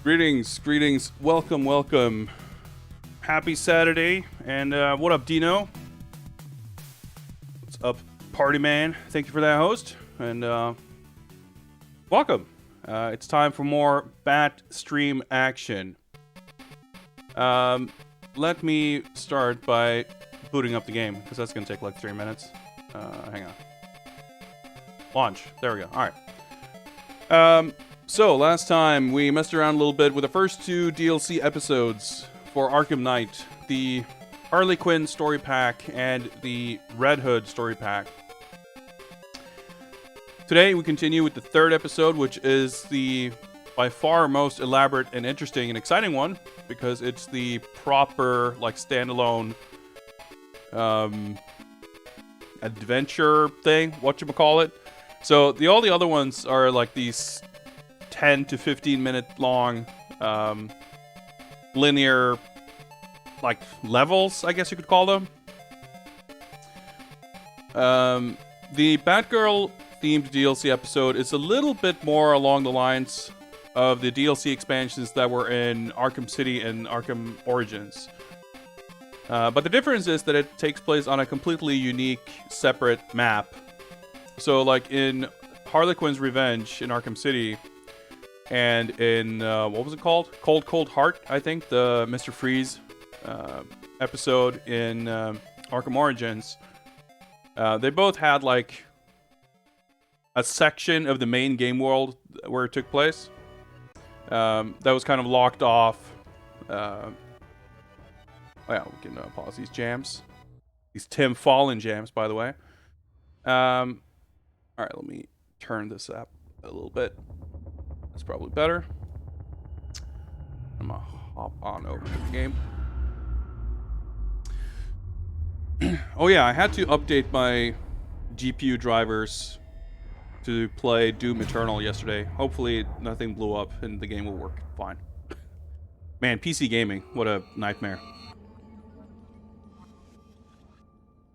Greetings. Welcome. Happy Saturday. And what up, Dino? What's up, Party Man? Thank you for that, host. And welcome. It's time for more Bat Stream action. Let me start by booting up the game, because that's going to take like 3 minutes. Hang on. Launch. There we go. All right. So, last time we messed around a little bit with the first 2 DLC episodes for Arkham Knight, the Harley Quinn story pack and the Red Hood story pack. Today we continue with the 3rd episode, which is the by far most elaborate and interesting and exciting one, because it's the proper, like, standalone adventure thing, whatchamacallit. So, all the other ones are like these 10 to 15 minute long linear, like, levels, I guess you could call them. The Batgirl themed DLC episode is a little bit more along the lines of the DLC expansions that were in Arkham City and Arkham Origins. But the difference is that it takes place on a completely unique, separate map. So, like, in Harley Quinn's Revenge in Arkham City, and in, what was it called? Cold Heart, I think, the Mr. Freeze episode in Arkham Origins. They both had, like, a section of the main game world where it took place. That was kind of locked off. Oh yeah, we can pause these jams. These Tim Fallon jams, by the way. Alright, let me turn this up a little bit. That's probably better. I'm gonna hop on over to the game. Oh yeah, I had to update my GPU drivers to play Doom Eternal yesterday. Hopefully nothing blew up and the game will work fine. Man, PC gaming, what a nightmare.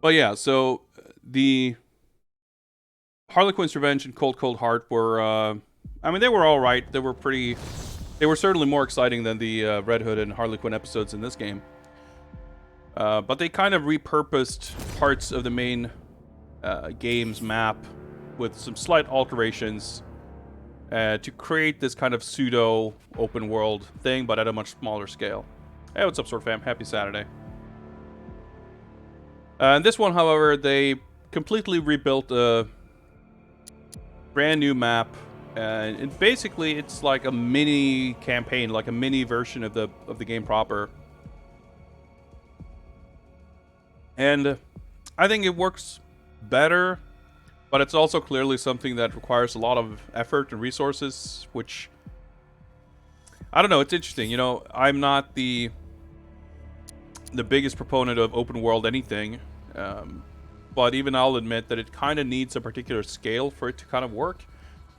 But yeah, so the Harley Quinn's Revenge and Cold Heart were, I mean, they were alright. They were certainly more exciting than the Red Hood and Harley Quinn episodes in this game. But they kind of repurposed parts of the main game's map with some slight alterations to create this kind of pseudo open world thing, but at a much smaller scale. Hey, what's up, Sword Fam? Happy Saturday. In this one, however, they completely rebuilt a brand new map, and basically it's like a mini campaign, like a mini version of the game proper. And I think it works better, but it's also clearly something that requires a lot of effort and resources, which, I don't know, it's interesting. You know, I'm not the biggest proponent of open world anything, but even I'll admit that it kind of needs a particular scale for it to kind of work.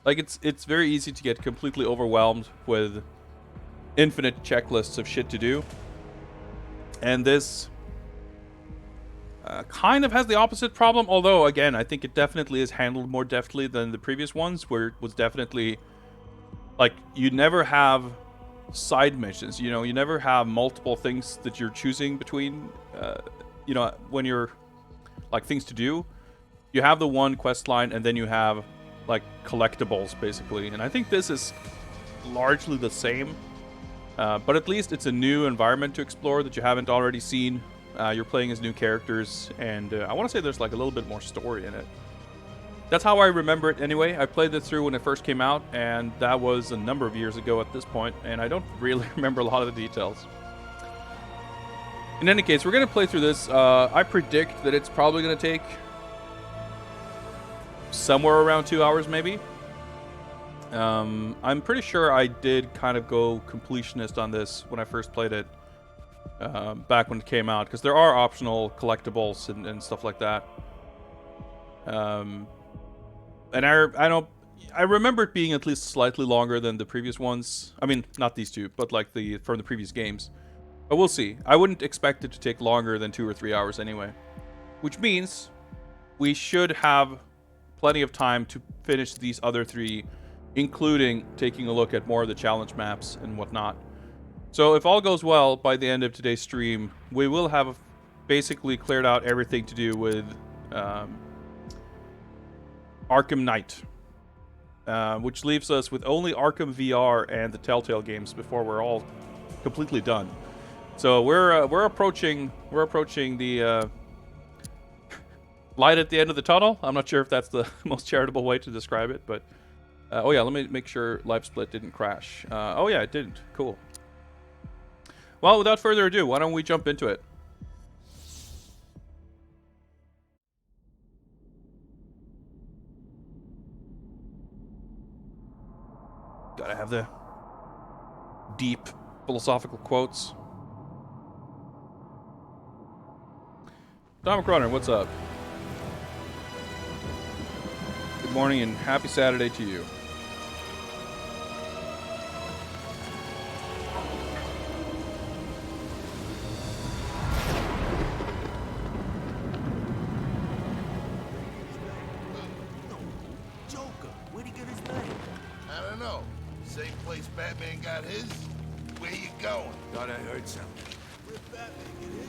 Like, it's very easy to get completely overwhelmed with infinite checklists of shit to do, and this kind of has the opposite problem, although, again, I think it definitely is handled more deftly than the previous ones, where it was definitely, like, you never have side missions, you know, you never have multiple things that you're choosing between, you know, when you're, like, things to do. You have the one quest line, and then you have, like, collectibles, basically, and I think this is largely the same, but at least it's a new environment to explore that you haven't already seen. You're playing as new characters, and I want to say there's like a little bit more story in it. That's how I remember it anyway. I played this through when it first came out, and that was a number of years ago at this point, and I don't really remember a lot of the details. In any case, we're going to play through this. I predict that it's probably going to take somewhere around 2 hours, maybe. I'm pretty sure I did kind of go completionist on this when I first played it. Back when it came out, because there are optional collectibles and stuff like that. And I remember it being at least slightly longer than the previous ones. I mean, not these two, but like from the previous games. But we'll see. I wouldn't expect it to take longer than 2 or 3 hours anyway. Which means we should have plenty of time to finish these other 3 including taking a look at more of the challenge maps and whatnot. So if all goes well, by the end of today's stream, we will have basically cleared out everything to do with Arkham Knight, which leaves us with only Arkham VR and the Telltale games before we're all completely done. So we're approaching the light at the end of the tunnel. I'm not sure if that's the most charitable way to describe it, but oh yeah, let me make sure Live Split didn't crash. Oh yeah, it didn't. Cool. Well, without further ado, why don't we jump into it? Gotta have the deep philosophical quotes. Tom Croner, what's up? Good morning and happy Saturday to you. Joker, where'd he get his name? I don't know. Same place Batman got his? Where you going? Thought I heard something. Where'd Batman get his?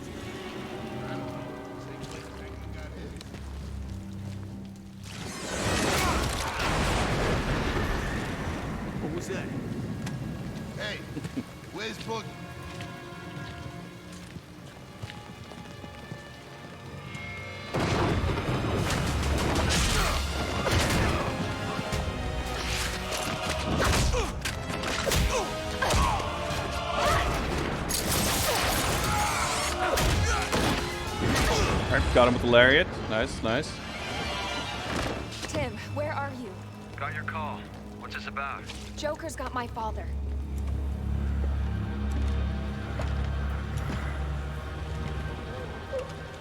I don't know. Same place Batman got his? What was that? Hey, where's Boogie? Alright, got him with the lariat. Nice, nice. Tim, where are you? Got your call. What's this about? Joker's got my father.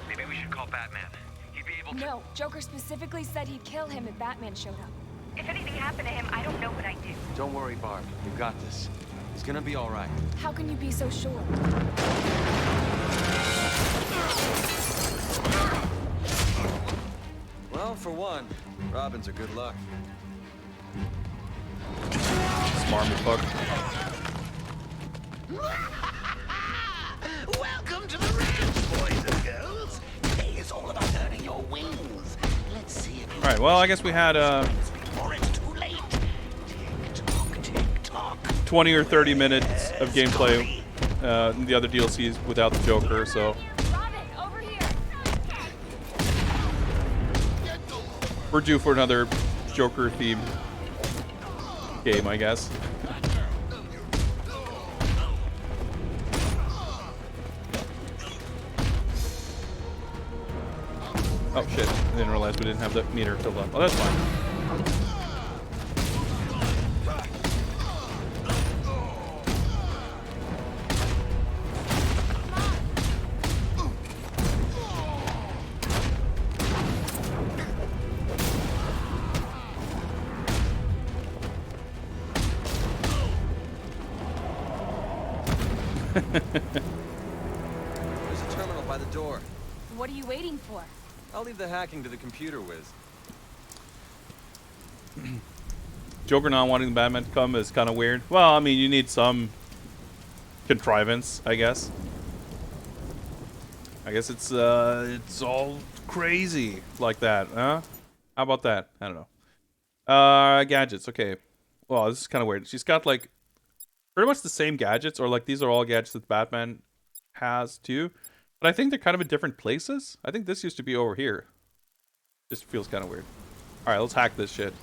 Maybe we should call Batman. He'd be able to... No, Joker specifically said he'd kill him if Batman showed up. If anything happened to him, I don't know what I'd do. Don't worry, Barb. You got this. He's gonna be all right. How can you be so sure? Well, for one, Robin's a good luck. Smarmy fuck. Welcome to the ranch, boys and girls. Today is all about earning your wings. Let's see if you Alright, well, I guess we had before it's too late. Tick tock. 20 or 30 minutes of gameplay in the other DLCs without the Joker, so Robin, over here! we're due for another Joker-themed game, I guess. Oh shit, I didn't realize we didn't have the meter filled up. Oh, that's fine. There's a terminal by the door. What are you waiting for? I'll leave the hacking to the computer whiz. Joker not wanting Batman to come is kind of weird. Well, I mean, you need some contrivance, I guess. I guess it's all crazy like that, huh? How about that? I don't know. Gadgets, okay. Well, this is kind of weird. She's got like pretty much the same gadgets, or like these are all gadgets that Batman has too. But I think they're kind of in different places. I think this used to be over here. Just feels kind of weird. All right, let's hack this shit.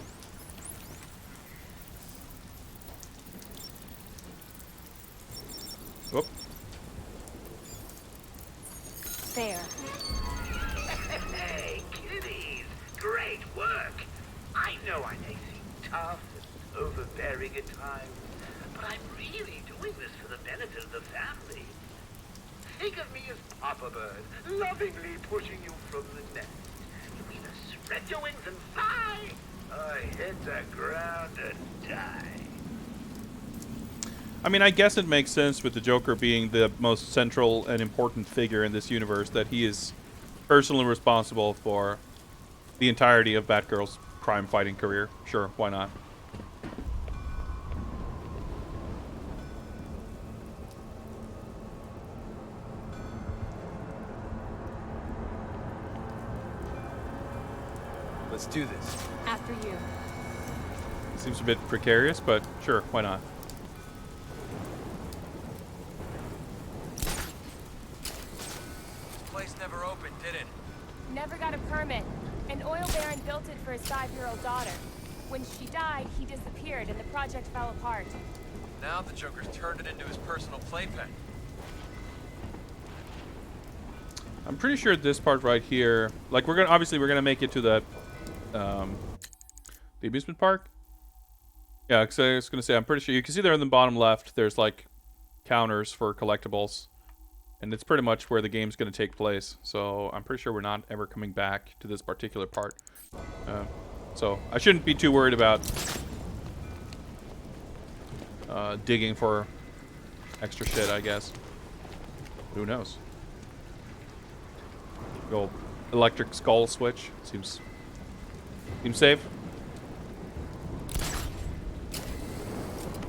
Whoop. There. Hey, kiddies! Great work! I know I may seem tough and overbearing at times, but I'm really doing this for the benefit of the family. Think of me as Papa Bird, lovingly pushing you from the nest. You either spread your wings and fly, or hit the ground and die. I mean, I guess it makes sense with the Joker being the most central and important figure in this universe that he is personally responsible for the entirety of Batgirl's crime-fighting career. Sure, why not? Let's do this. After you. Seems a bit precarious, but sure, why not? This place never opened, did it? Never got a permit. An oil baron built it for his 5-year-old daughter. When she died, he disappeared and the project fell apart. Now the Joker's turned it into his personal playpen. I'm pretty sure this part right here, like we're gonna make it to the amusement park. Yeah, because I was gonna say I'm pretty sure you can see there in the bottom left. There's like counters for collectibles, and it's pretty much where the game's gonna take place. So I'm pretty sure we're not ever coming back to this particular part. So I shouldn't be too worried about digging for extra shit, I guess. Who knows? Go electric skull switch. Seems safe.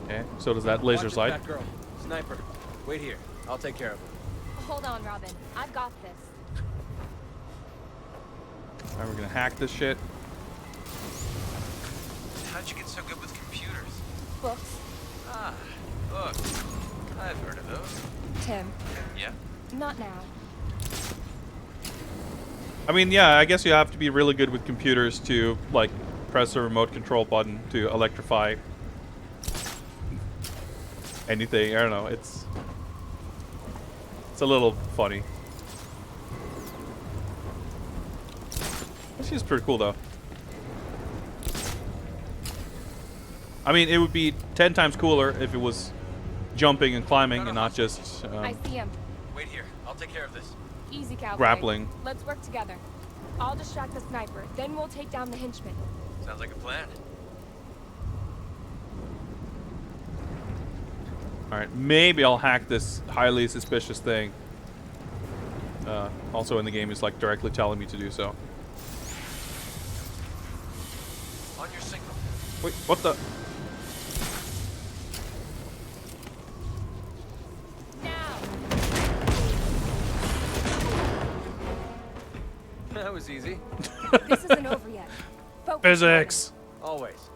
Okay, so does that laser sight. Watch it, Batgirl. Sniper. Wait here. I'll take care of him. Hold on, Robin. I've got this. Alright, we're gonna hack this shit. How'd you get so good with computers? Books. Ah, books. I've heard of those. Tim. Yeah? Not now. I mean, yeah, I guess you have to be really good with computers to, like, press a remote control button to electrify anything. I don't know, it's a little funny. This is pretty cool, though. I mean, it would be 10 times cooler if it was jumping and climbing and not just I see him. Wait here. I'll take care of this. Easy, cowboy. grappling. Let's work together. I'll distract the sniper, then we'll take down the henchman. Sounds like a plan. Alright, maybe I'll hack this highly suspicious thing. Also in the game, it's like directly telling me to do so. On your signal. Wait, what the? Now! That was easy. This isn't over yet. Focus. Physics! Always.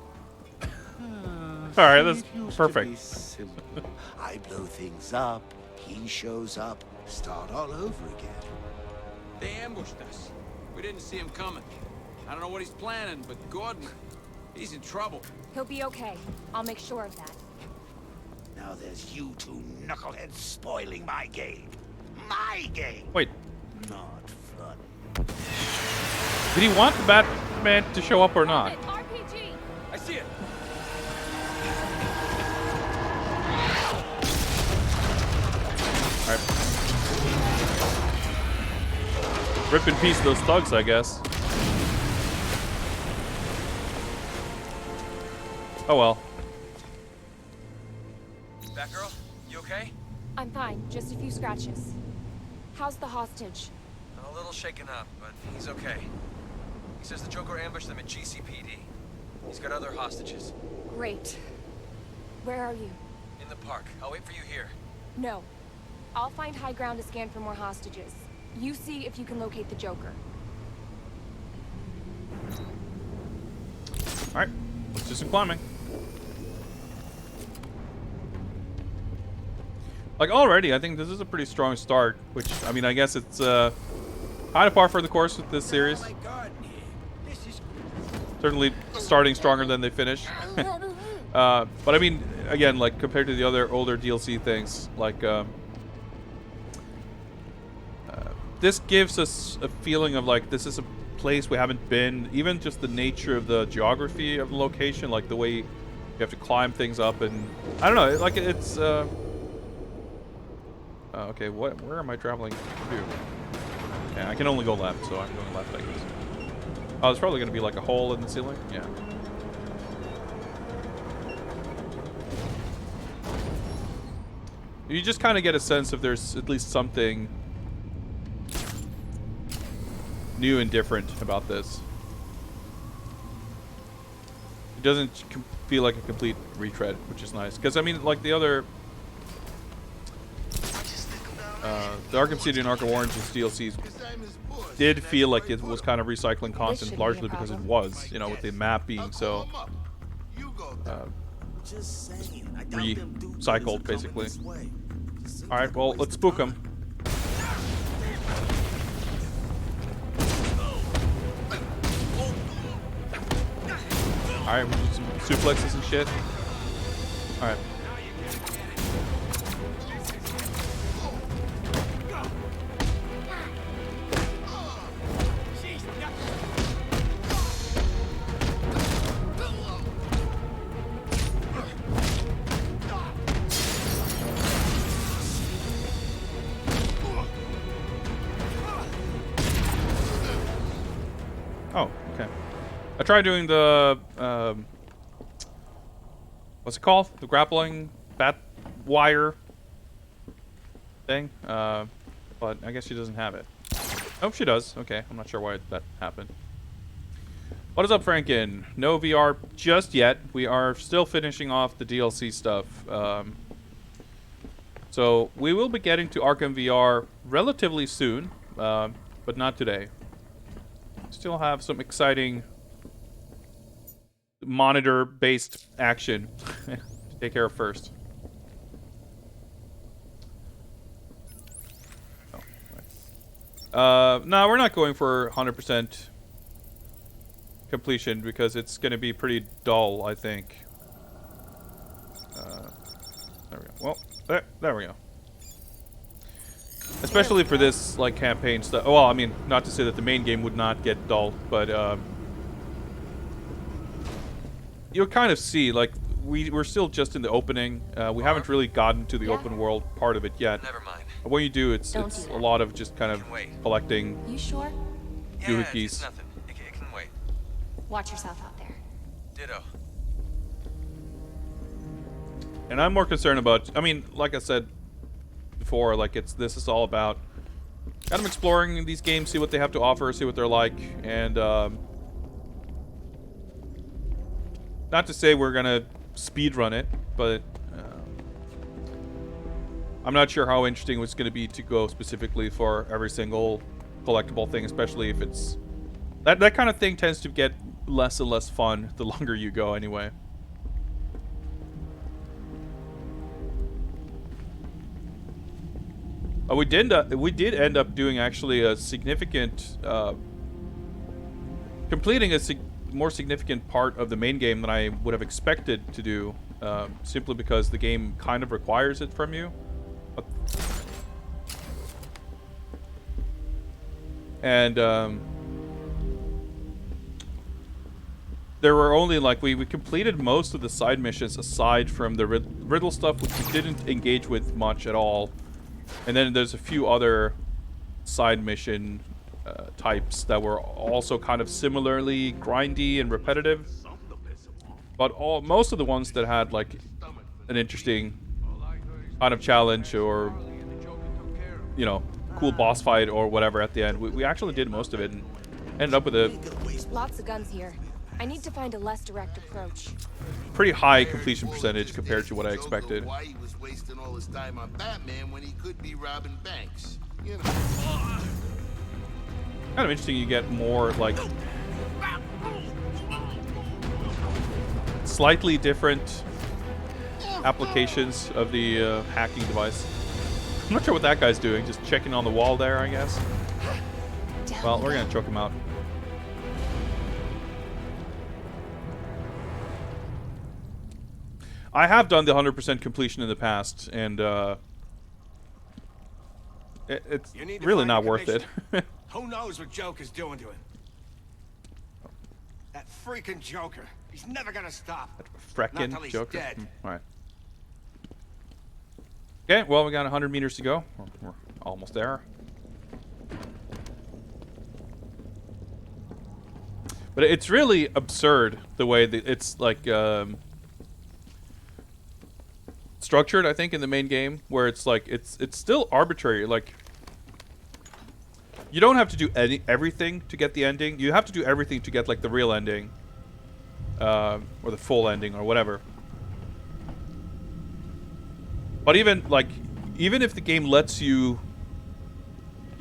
Alright, that's It used to be perfect. simple. I blow things up, he shows up, start all over again. They ambushed us. We didn't see him coming. I don't know what he's planning, but Gordon, he's in trouble. He'll be okay. I'll make sure of that. Now there's you two knuckleheads spoiling my game. My game! Wait, Not fun. did he want the Batman to show up or not? RPG! I see it. Alright. Rip in peace those thugs, I guess. Oh well. Batgirl, you okay? I'm fine. Just a few scratches. How's the hostage? I'm a little shaken up, but he's okay. He says the Joker ambushed them at GCPD. He's got other hostages. Great. Where are you? In the park. I'll wait for you here. No. I'll find high ground to scan for more hostages. You see if you can locate the Joker. Alright, let's do some climbing. Like already, I think this is a pretty strong start, which, I mean, I guess it's kind of par for the course with this series. Certainly starting stronger than they finished. But I mean, again, like compared to the other older DLC things, like this gives us a feeling of like this is a place we haven't been. Even just the nature of the geography of the location, like the way you have to climb things up, and I don't know, like it's. Okay, where am I traveling to? Okay, I can only go left, so I'm going left, I guess. Oh, there's probably going to be like a hole in the ceiling. Yeah. You just kind of get a sense if there's at least something new and different about this. It doesn't feel like a complete retread, which is nice. Because, I mean, like the other... The Arkham City and Arkham Origins DLCs did feel like it was kind of recycling content, largely because it was, you know, with the map being so recycled, basically. All right, well, let's spook him. All right, we'll do some suplexes and shit. All right. Oh, okay. I tried doing the what's it called? The grappling bat wire thing. But I guess she doesn't have it. Oh, she does. Okay, I'm not sure why that happened. What is up, Franken? No VR just yet. We are still finishing off the DLC stuff. So we will be getting to Arkham VR relatively soon, but not today. Still have some exciting monitor-based action to take care of first. Oh, right. No, we're not going for 100% completion because it's going to be pretty dull, I think. There we go. Well, there we go. Especially for this, like, campaign stuff. Well, I mean, not to say that the main game would not get dull, but you'll kind of see, like, we're still just in the opening. We haven't really gotten to the open world part of it yet. Never mind. When you do, it's a lot of just kind of collecting You sure? doohickeys. It's nothing. It can wait. Watch yourself out there. Ditto. And I'm more concerned about, I mean, like I said before, like, this is all about kind of exploring these games, see what they have to offer, see what they're like, and not to say we're gonna speed run it, but I'm not sure how interesting it's gonna be to go specifically for every single collectible thing, especially if it's that kind of thing tends to get less and less fun the longer you go anyway. We did end up doing actually a significant, completing a more significant part of the main game than I would have expected to do, simply because the game kind of requires it from you. And there were only, like, we completed most of the side missions aside from the riddle stuff, which we didn't engage with much at all. And then there's a few other side mission types that were also kind of similarly grindy and repetitive. But most of the ones that had, like, an interesting kind of challenge or, you know, cool boss fight or whatever at the end, we actually did most of it and ended up with a Lots of guns here. I need to find a less direct approach. pretty high completion percentage compared to what I expected. Why he was wasting all his time on Batman when he could be robbing banks? You know. Kind of interesting, you get more, like, slightly different applications of the hacking device. I'm not sure what that guy's doing, just checking on the wall there, I guess. Well, we're gonna choke him out. I have done the 100% completion in the past, and it's really not worth it. Who knows what Joker's doing to him? That freaking Joker. He's never gonna stop. Frickin' Not till he's Joker. dead. All right. Okay, well, we got 100 meters to go. We're almost there. But it's really absurd the way that it's, like, structured, I think, in the main game, where it's like it's still arbitrary. Like, you don't have to do everything to get the ending. You have to do everything to get, like, the real ending, or the full ending, or whatever. But even if the game lets you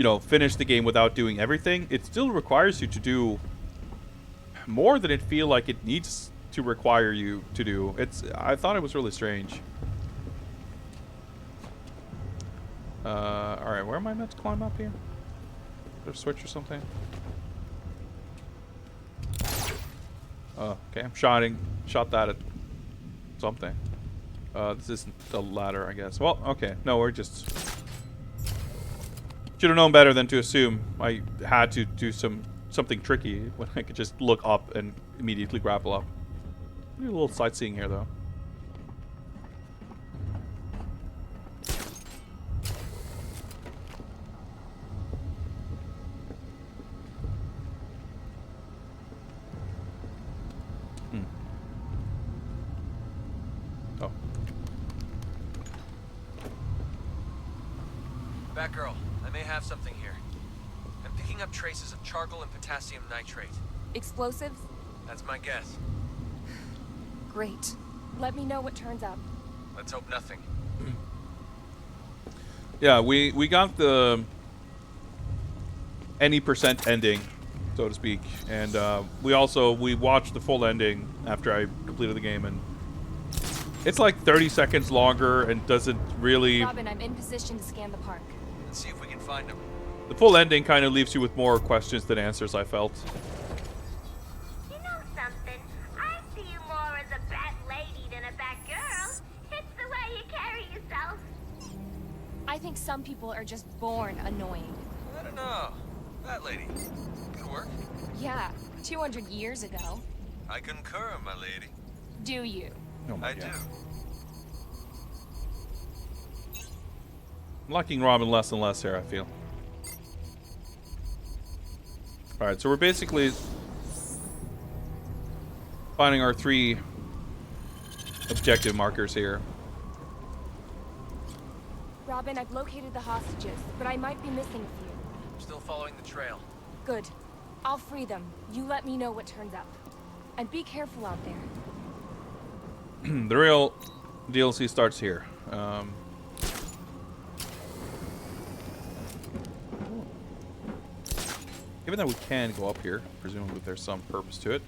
you know, finish the game without doing everything, it still requires you to do more than it feel like it needs to require you to do. I thought it was really strange. Alright, where am I meant to climb up here? Is there a switch or something? Oh, okay, I'm shot that at something. This isn't the ladder, I guess. Well, okay, no, we're just... Should have known better than to assume I had to do something tricky when I could just look up and immediately grapple up. Do a little sightseeing here, though. Oh. Batgirl, I may have something here. I'm picking up traces of charcoal and potassium nitrate. Explosives? That's my guess. Great. Let me know what turns up. Let's hope nothing. Yeah, we got the any percent ending, so to speak, and we watched the full ending after I completed the game, and it's like 30 seconds longer and doesn't really... Robin, I'm in position to scan the park. Let's see if we can find him. The full ending kind of leaves you with more questions than answers, I felt. You know something? I see you more as a bat lady than a bat girl. It's the way you carry yourself. I think some people are just born annoying. I don't know. That lady. Good work. Yeah, 200 years ago. I concur, my lady. Do you? Oh my I God. do. I'm liking Robin less and less here, I feel. Alright, so we're basically finding our 3 objective markers here. Robin, I've located the hostages, but I might be missing a few. I'm still following the trail. Good. I'll free them. You let me know what turns up. And be careful out there. The real DLC starts here. Given that we can go up here, presumably there's some purpose to it.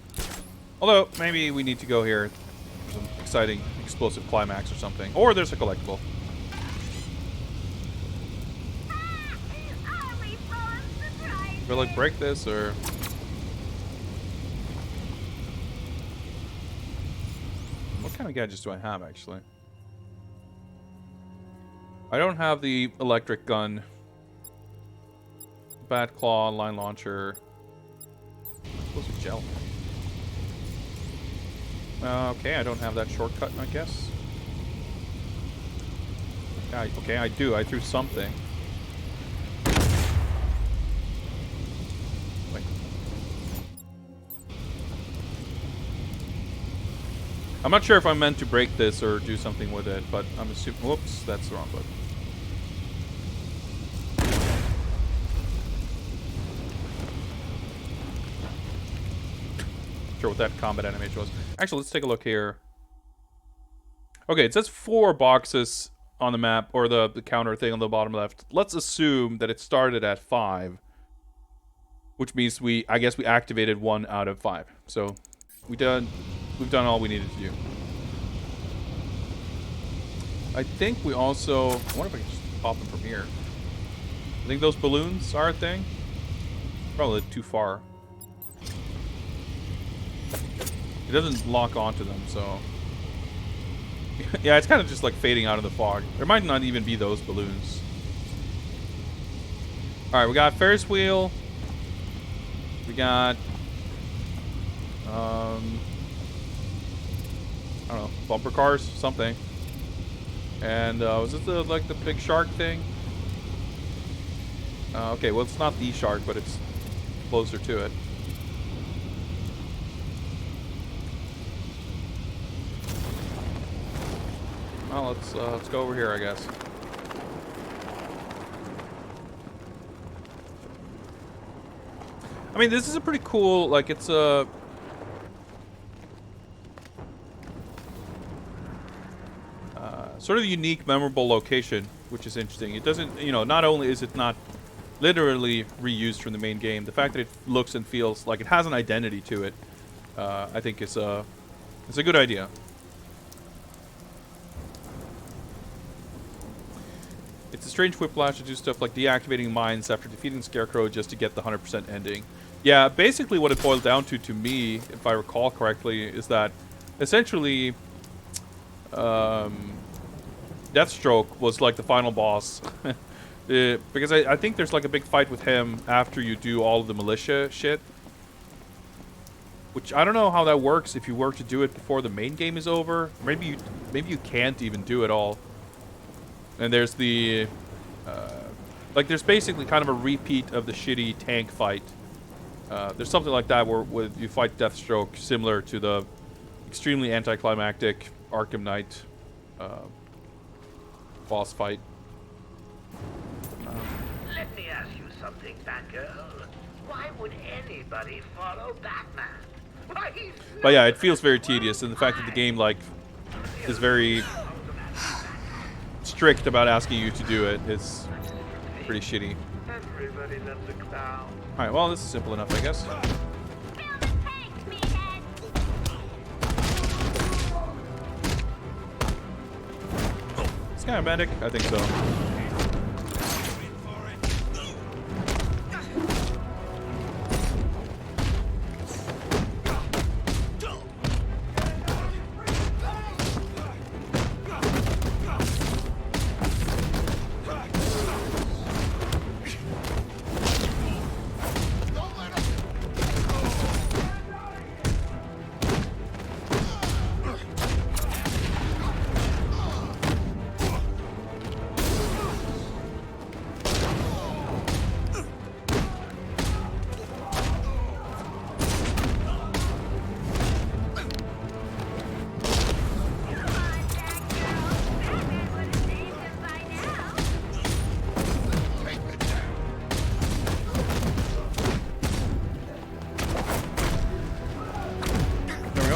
Although, maybe we need to go here for some exciting, explosive climax or something. Or there's a collectible. Will I break this, or... What kind of gadgets do I have, actually? I don't have the electric gun. Bat claw, line launcher. Explosive gel. Okay, I don't have that shortcut, I guess. Okay, I do. I threw something. Wait. I'm not sure if I'm meant to break this or do something with it, but I'm assuming... Whoops, that's the wrong button. Sure what that combat animation was. Actually, let's take a look here. Okay, it says 4 boxes on the map, or the counter thing on the bottom left. Let's assume that it started at 5, which means I guess we activated 1 out of 5. So we've done all we needed to do. I think we also... I wonder if I can just pop them from here. I think those balloons are a thing. Probably too far. It doesn't lock onto them, so... Yeah, it's kind of just like fading out of the fog. There might not even be those balloons. Alright, we got Ferris wheel. We got... I don't know, bumper cars, something. And was this like the big shark thing? Okay, well it's not the shark, but it's closer to it. Well, let's go over here, I guess. I mean, this is a pretty cool, like, it's a... sort of unique, memorable location, which is interesting. It doesn't, you know, not only is it not literally reused from the main game. The fact that it looks and feels like it has an identity to it, I think it's a good idea. It's a strange whiplash to do stuff like deactivating mines after defeating Scarecrow just to get the 100% ending. Yeah, basically what it boiled down to me, if I recall correctly, is that essentially Deathstroke was like the final boss. Because I think there's like a big fight with him after you do all of the militia shit. Which I don't know how that works if you were to do it before the main game is over. Maybe you can't even do it all. And there's the like there's basically kind of a repeat of the shitty tank fight. There's something like that where you fight Deathstroke, similar to the extremely anticlimactic Arkham Knight boss fight. Let me ask you something, Batgirl. Why would anybody follow Batman? Why, he's But yeah, it feels very tedious, and the fact that the game like is very strict about asking you to do it is pretty shitty. Everybody loves a clown. All right, well, this is simple enough, I guess. It's kind of medic, I think so.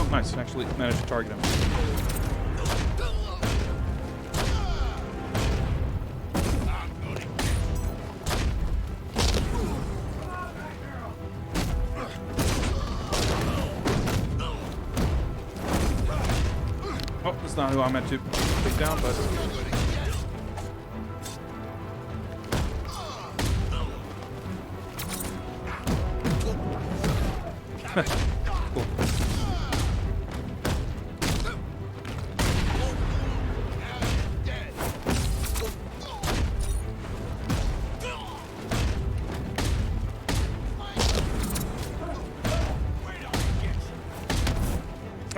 Nice, actually managed to target him. Oh, that's not who I meant to take down, but... Cool.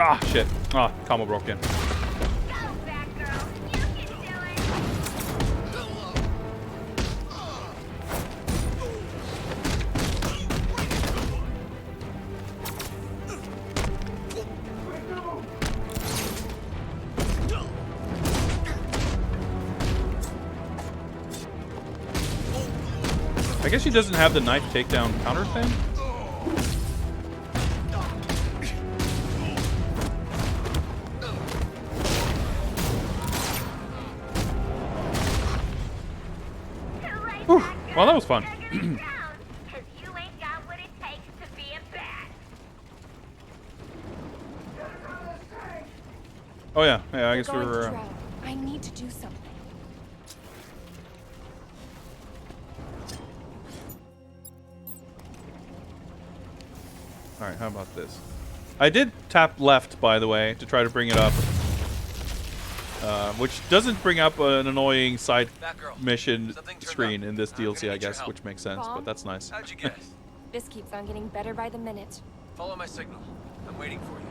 Ah, shit. Ah, combo broke in. I guess she doesn't have the knife takedown counter thing? Whew. Well, that was fun. Oh yeah, I guess we were... I need to do something. Alright, how about this? I did tap left, by the way, to try to bring it up. Which doesn't bring up an annoying side mission screen in this DLC, I guess, which makes sense, but that's nice. How'd you guess? This keeps on getting better by the minute. Follow my signal. I'm waiting for you.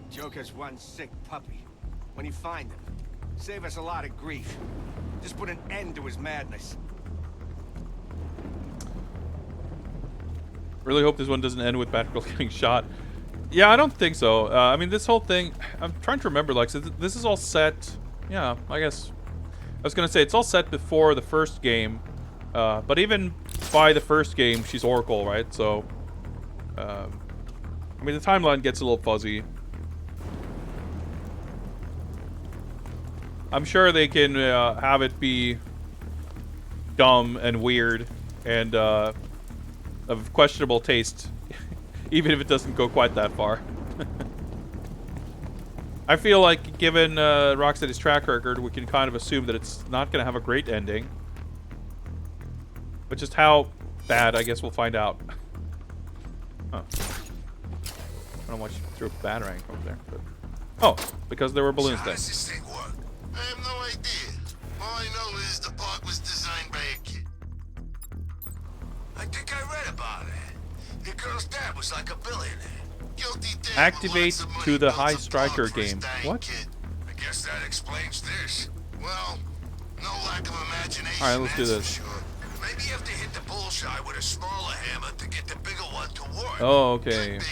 Joker's one sick puppy. When you find him, save us a lot of grief. Just put an end to his madness. Really hope this one doesn't end with Batgirl getting shot. Yeah, I don't think so. I mean, this whole thing... I'm trying to remember, like, so this is all set... Yeah, I guess... I was gonna say, it's all set before the first game. But even by the first game, she's Oracle, right? So... I mean, the timeline gets a little fuzzy. I'm sure they can have it be dumb and weird and of questionable taste, even if it doesn't go quite that far. I feel like, given Rocksteady's track record, we can kind of assume that it's not going to have a great ending. But just how bad, I guess we'll find out. Huh. I don't know why she threw a batarang over there. But... Oh, because there were balloons there. How does this thing work? I have no idea. All I know is the park was designed by a kid. I think I read about it. The girl's dad was like a billionaire. Guilty dad Activate with lots of money to the builds High a Striker park for his game. dying What? kid. I guess that explains this. Well, no lack of imagination. Alright, let's do that's this. for sure. Maybe you have to hit the bullseye with a smaller hammer to get the bigger one to work. Oh, okay. Could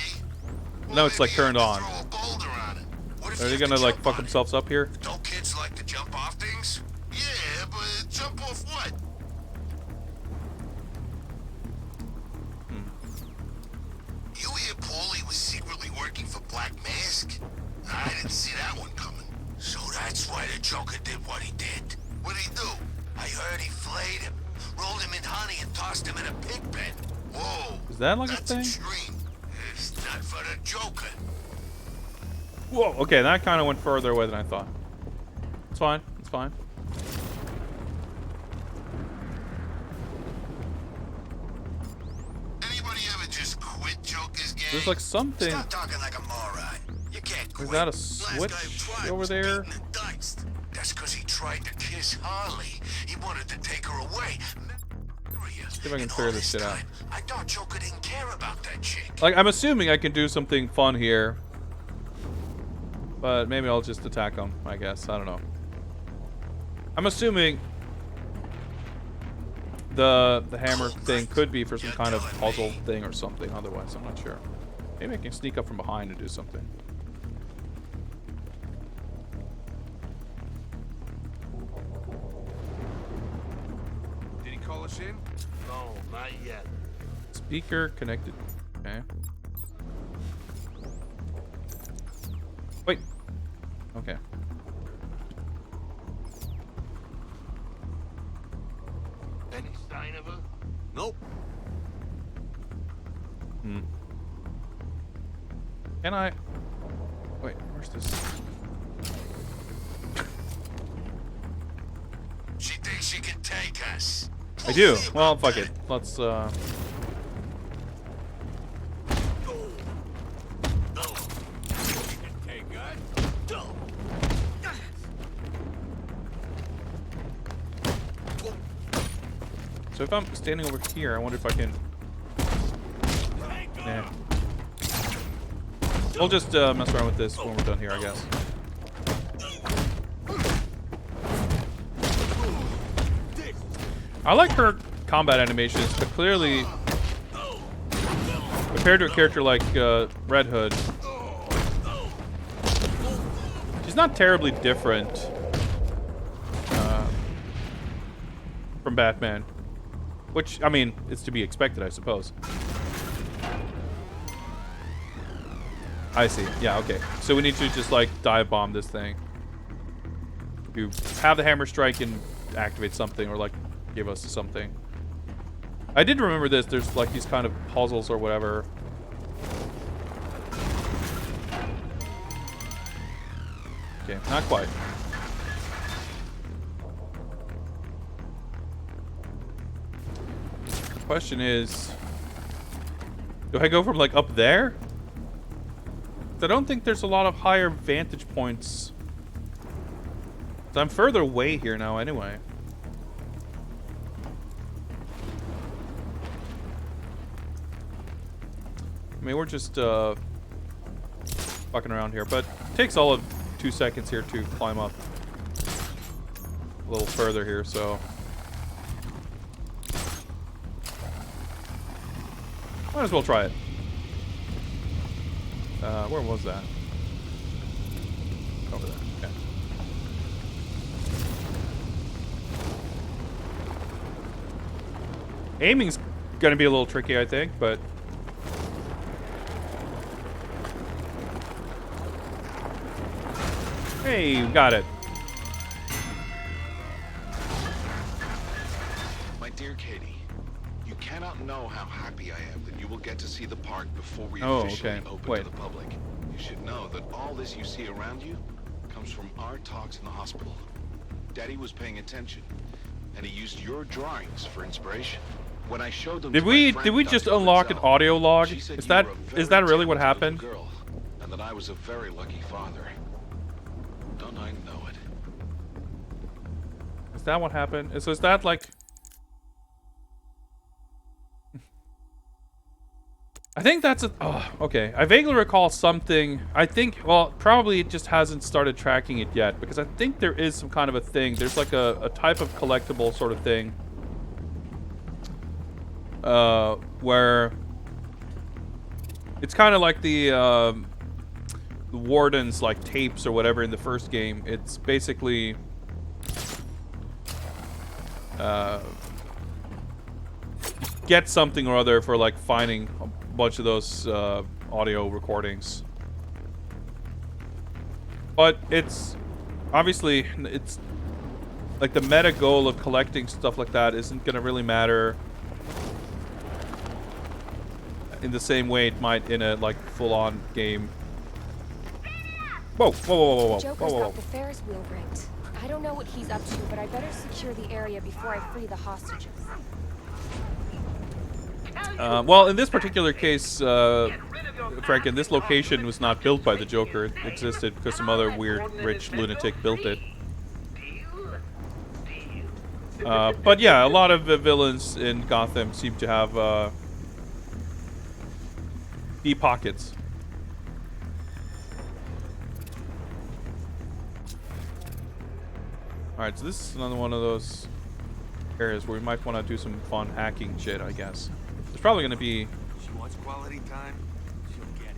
be. No, Well, it's like maybe you turned have to on. throw a boulder on it. What if Are you they have gonna to like jump fuck on it? themselves up here? Don't kids like to jump off things? Yeah, but jump off what? You hear Paulie was secretly working for Black Mask? I didn't see that one coming. So that's why the Joker did what he did. What'd he do? I heard he flayed him, rolled him in honey, and tossed him in a pig pen. Whoa. Is that like a That's thing? extreme. It's not for the Joker. Whoa, okay, that kind of went further away than I thought. It's fine, it's fine. Anybody ever just quit Joker's game? There's like something. Stop talking like a moron. You can't quit. Is that a Last guy switch who tried over was there? beaten and diced. That's because he tried to kiss Harley. He wanted to take her away. See if I can figure this shit out. I thought Joker didn't care about that chick. Like, I'm assuming I can do something fun here. But maybe I'll just attack them, I guess. I don't know. I'm assuming the hammer thing could be for some kind of puzzle thing or something. Otherwise, I'm not sure. Maybe I can sneak up from behind and do something. Did he call us in? No, not yet. Speaker connected. Okay. Wait. Okay. Any sign of her? Nope. Hmm. Can I? Wait, where's this? She thinks she can take us. I do. Well, fuck it. Let's, So if I'm standing over here, I wonder if I can... Nah. We'll just mess around with this when we're done here, I guess. I like her combat animations, but clearly, compared to a character like Red Hood, she's not terribly different from Batman. Which, I mean, it's to be expected, I suppose. I see. Yeah, okay. So we need to just, like, dive bomb this thing. You have the hammer strike and activate something, or, like, give us something. I did remember this. There's, like, these kind of puzzles or whatever. Okay, not quite. Question is, do I go from like up there? I don't think there's a lot of higher vantage points. So I'm further away here now anyway. I mean, we're just fucking around here, but it takes all of 2 seconds here to climb up a little further here, so might as well try it. Where was that? Over there. Okay. Aiming's gonna be a little tricky, I think, but hey, got it. dear Katie, you cannot know how happy I am that you will get to see the park before we Oh, officially okay. open Wait. to the public. You should know that all this you see around you comes from our talks in the hospital. Daddy was paying attention, and he used your drawings for inspiration. When I showed them Did to my we friend, just Dr. unlock an Rizal, audio log? she said Is you that were a very really what talented happened? little girl, and that I was a very lucky father. Don't I know it? Is that what happened? So is that like... I think that's a... Oh, okay. I vaguely recall something. I think... Well, probably it just hasn't started tracking it yet. Because I think there is some kind of a thing. There's like a type of collectible sort of thing. Where... It's kind of like the Warden's like tapes or whatever in the first game. It's basically... get something or other for like finding a bunch of those audio recordings. But it's obviously it's like the meta goal of collecting stuff like that isn't gonna really matter in the same way it might in a like full-on game. Whoa, whoa, whoa, whoa, whoa, Joker's whoa, whoa. got the Ferris wheel rigged. I don't know what he's up to, but I better secure the area before I free the hostages. Well, in this particular case, Franken, this location was not built by the Joker. It existed because some other weird, rich lunatic built it. But yeah, a lot of the villains in Gotham seem to have deep pockets. Alright, so this is another one of those areas where we might want to do some fun hacking shit, I guess. There's probably going to be... She wants quality time, she'll get it.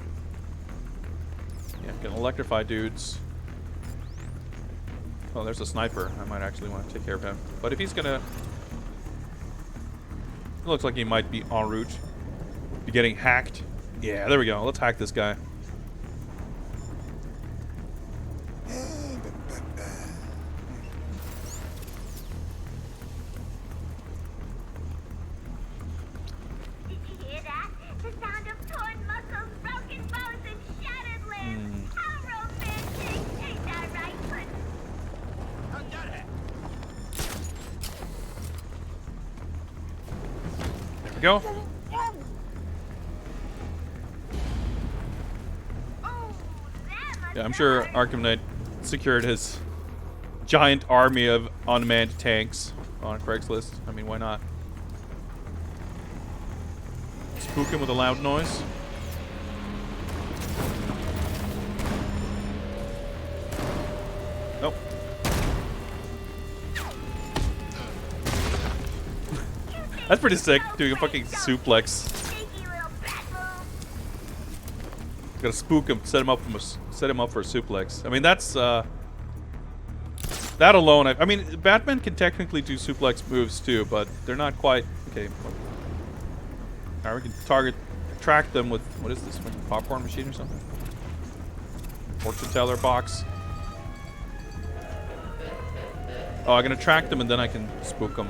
Yeah, gonna electrify dudes. Oh, there's a sniper. I might actually want to take care of him. But if he's gonna... It looks like he might be en route to getting hacked. Yeah, there we go. Let's hack this guy. Go. Yeah, I'm sure Arkham Knight secured his giant army of unmanned tanks on Craigslist. I mean, why not? Spook him with a loud noise. Nope. That's pretty sick, doing a fucking suplex. Gotta spook him, set him up for a suplex. I mean, that's that alone. I mean, Batman can technically do suplex moves too, but they're not quite okay. Alright, we can track them with what is this? Like a popcorn machine or something? Fortune teller box. Oh, I'm gonna track them and then I can spook them.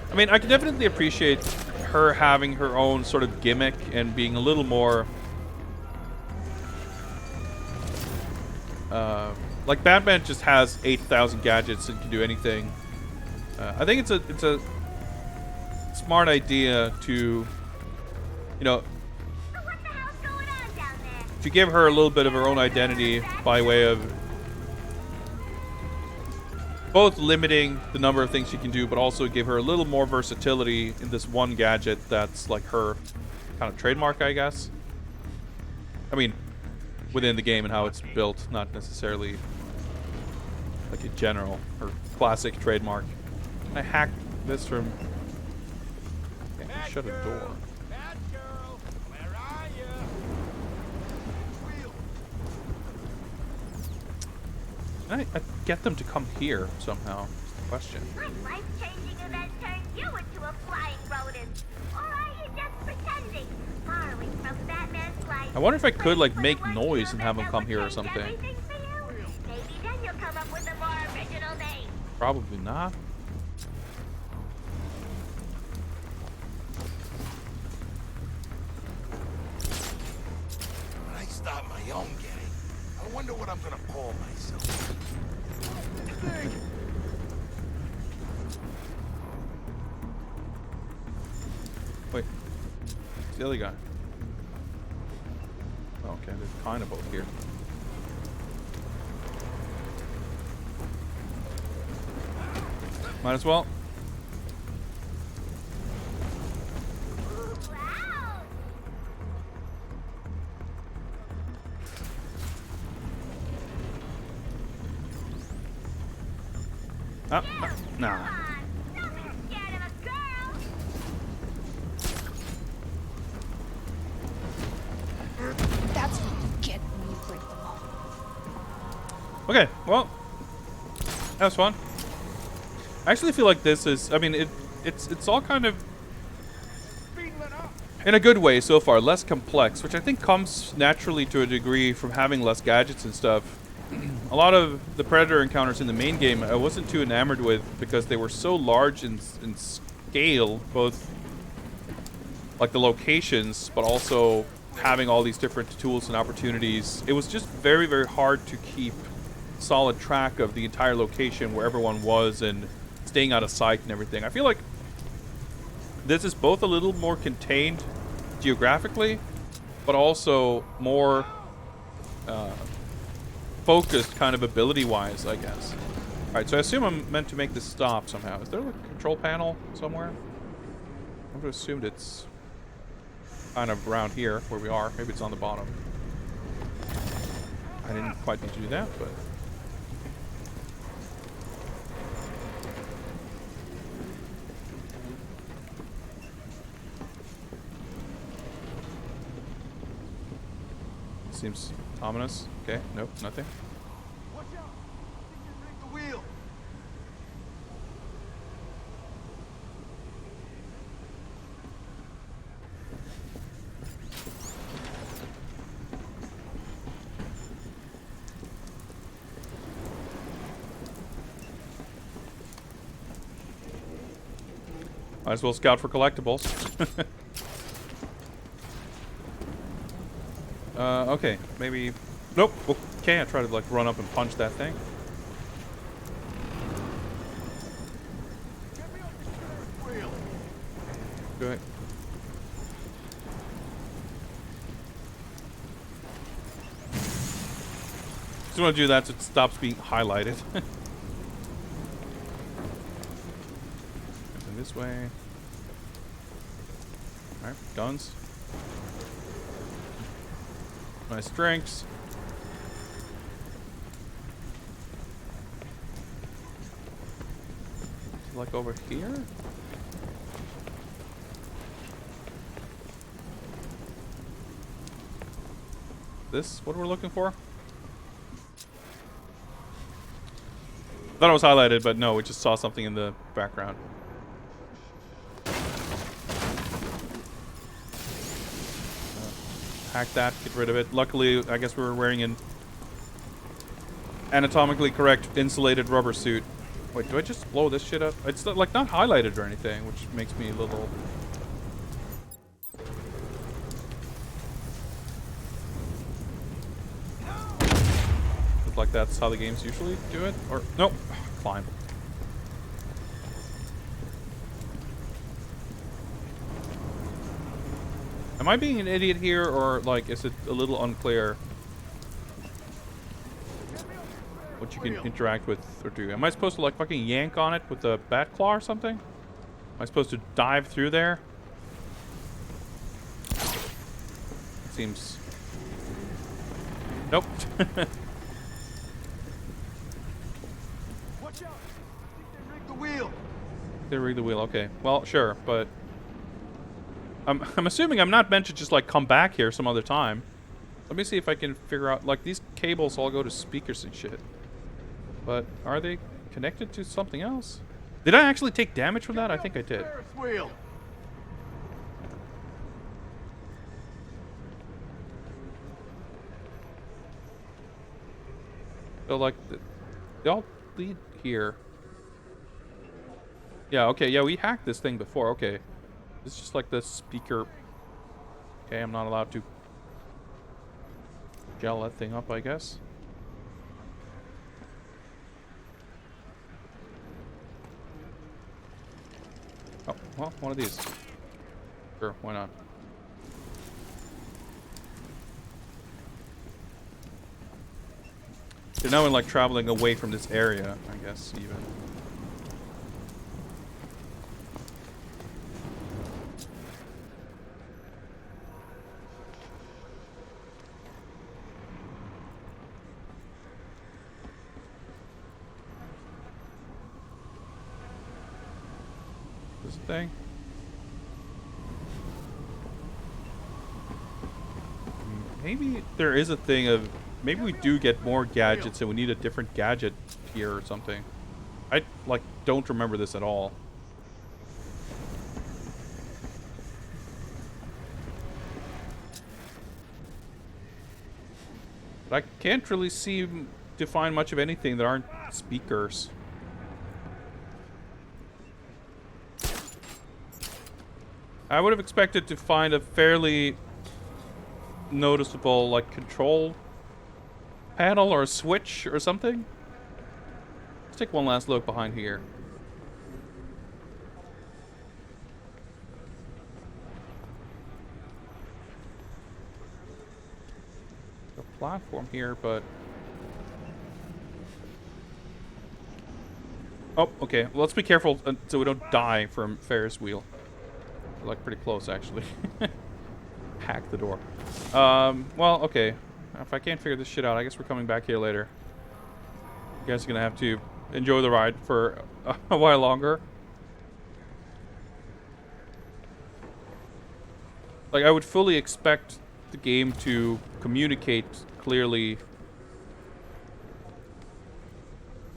I mean, I can definitely appreciate her having her own sort of gimmick and being a little more... like, Batman just has 8,000 gadgets and can do anything. I think it's a smart idea to, you know, to give her a little bit of her own identity by way of both limiting the number of things she can do, but also give her a little more versatility in this one gadget that's like her kind of trademark, I guess. I mean, within the game and how it's built, not necessarily like a general or classic trademark. I hacked this from... Can't just shut a door. I get them to come here somehow. That's the question. What life-changing event turned you into a flying rodent? Or are you just pretending? Borrowing from Batman's life. I wonder if I could like make noise and have them come here or something. Maybe then you'll come up with a more original name. Probably not. When I start my own gang, I wonder what I'm gonna call myself. Wait. It's the other guy. Oh, okay, there's kind of both here. Might as well. Nah. That's what you get when you break the law. Okay, well, that was fun. I actually feel like this is, I mean, it's all kind of, in a good way so far, less complex, which I think comes naturally to a degree from having less gadgets and stuff. A lot of the Predator encounters in the main game I wasn't too enamored with because they were so large in scale, both like the locations, but also having all these different tools and opportunities. It was just very, very hard to keep solid track of the entire location where everyone was and staying out of sight and everything. I feel like this is both a little more contained geographically, but also more focused kind of ability-wise, I guess. Alright, so I assume I'm meant to make this stop somehow. Is there a control panel somewhere? I would have assumed it's kind of around here where we are. Maybe it's on the bottom. I didn't quite need to do that, but... Seems ominous. Okay, nope, nothing. Watch out! Break the wheel. Might as well scout for collectibles. Okay, maybe... Nope, okay, I try to, like, run up and punch that thing. Do it. Just want to do that so it stops being highlighted. This way. Alright, guns. Nice drinks. Like over here? This what we're looking for? Thought it was highlighted, but no, we just saw something in the background. Hack that, get rid of it. Luckily, I guess we were wearing an anatomically correct insulated rubber suit. Wait, do I just blow this shit up? It's like not highlighted or anything, which makes me a little... Look like that's how the games usually do it? Or, nope, climb. Am I being an idiot here, or like, is it a little unclear what you can interact with or do? Am I supposed to like fucking yank on it with a bat claw or something? Am I supposed to dive through there? Seems... Nope. Watch out! I think they rigged the wheel. They rigged the wheel, okay. Well, sure, but... I'm assuming I'm not meant to just like come back here some other time. Let me see if I can figure out, like, these cables all go to speakers and shit. But are they connected to something else? Did I actually take damage from that? I think I did. Wheel. So like, they all lead here. Yeah, okay, yeah, we hacked this thing before. Okay. It's just like the speaker. Okay, I'm not allowed to gel that thing up, I guess. Oh, well, one of these. Sure, why not? They're now in like traveling away from this area, I guess, even. This thing. Maybe there is a thing of maybe we do get more gadgets and we need a different gadget here or something. I like don't remember this at all. But I can't really define much of anything that aren't speakers. I would have expected to find a fairly noticeable like control panel or a switch or something. Let's take one last look behind here. A platform here, but oh, okay. Well, let's be careful so we don't die from Ferris wheel. We're like pretty close, actually. Hack the door. Well, okay. If I can't figure this shit out, I guess we're coming back here later. You guys are gonna have to enjoy the ride for a while longer. Like, I would fully expect the game to communicate clearly.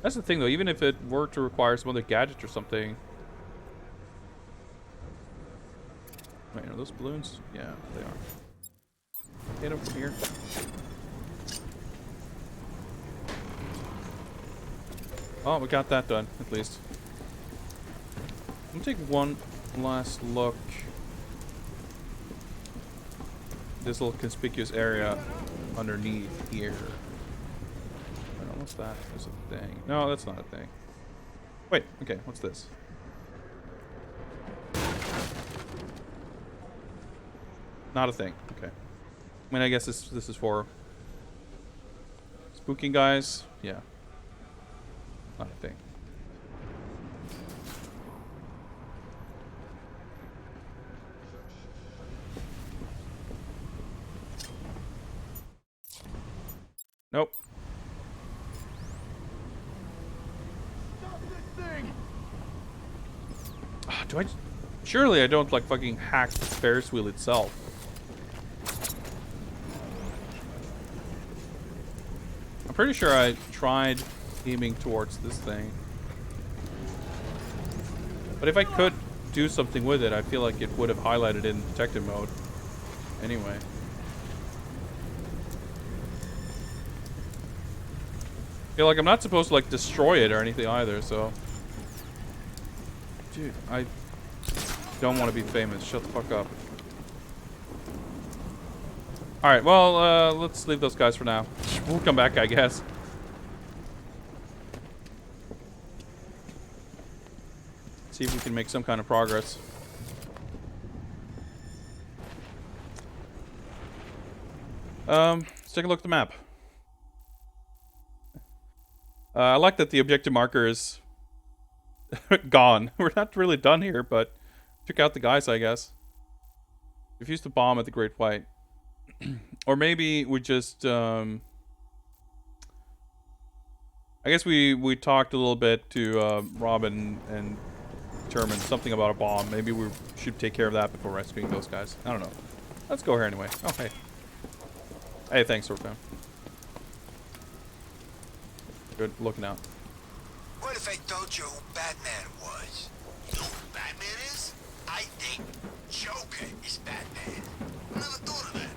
That's the thing, though. Even if it were to require some other gadget or something. Wait, are those balloons? Yeah, they are. Hit them from here. Oh, we got that done, at least. Let me take one last look. This little conspicuous area underneath here. What's that? There's a thing. No, that's not a thing. Wait, okay, what's this? Not a thing. Okay. I mean, I guess this is for spooking guys. Yeah. Not a thing. Nope. Stop this thing! Do I? Surely I don't like fucking hack the Ferris wheel itself. I'm pretty sure I tried aiming towards this thing. But if I could do something with it, I feel like it would have highlighted in detective mode. Anyway. I feel like I'm not supposed to like destroy it or anything either, so. Dude, I don't want to be famous. Shut the fuck up. Alright, well, let's leave those guys for now. We'll come back, I guess. See if we can make some kind of progress. Let's take a look at the map. I like that the objective marker is gone. We're not really done here, but took out the guys, I guess. Refused to bomb at the Great White. Or maybe we just, I guess we talked a little bit to Robin and determined something about a bomb. Maybe we should take care of that before rescuing those guys. I don't know. Let's go here anyway. Oh, hey. Hey, thanks, Swordfam. Good looking out. What if I told you who Batman was? You know who Batman is? I think Joker is Batman. I never thought of that.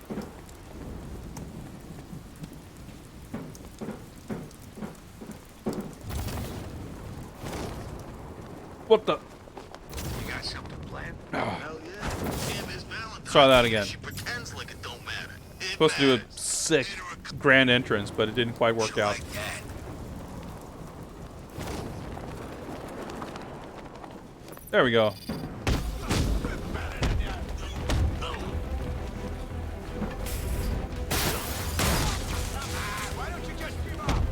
What the? Brian? Hell yeah. Damn, Miss Valentine. Let's try that again. She pretends like it don't matter. It Supposed to do matters. a sick grand entrance, but it didn't quite work out. Like that. There we go. Why don't you just give up?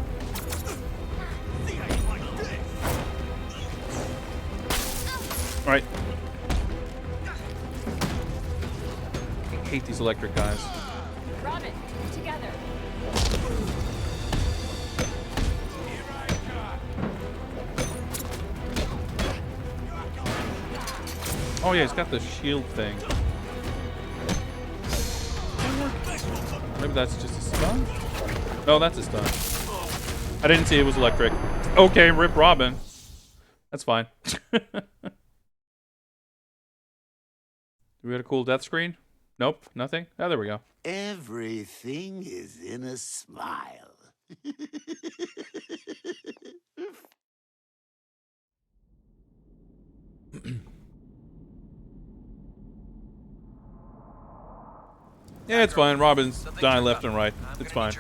See how you like this? All right. I hate these electric guys. Robin, together. Oh yeah, he's got the shield thing. Maybe that's just a stun? No, that's a stun. I didn't see it was electric. Okay, rip Robin. That's fine. Do we have a cool death screen? Nope, nothing. Oh, there we go. Everything is in a smile. Yeah, it's fine. Robin's dying left and right. It's fine.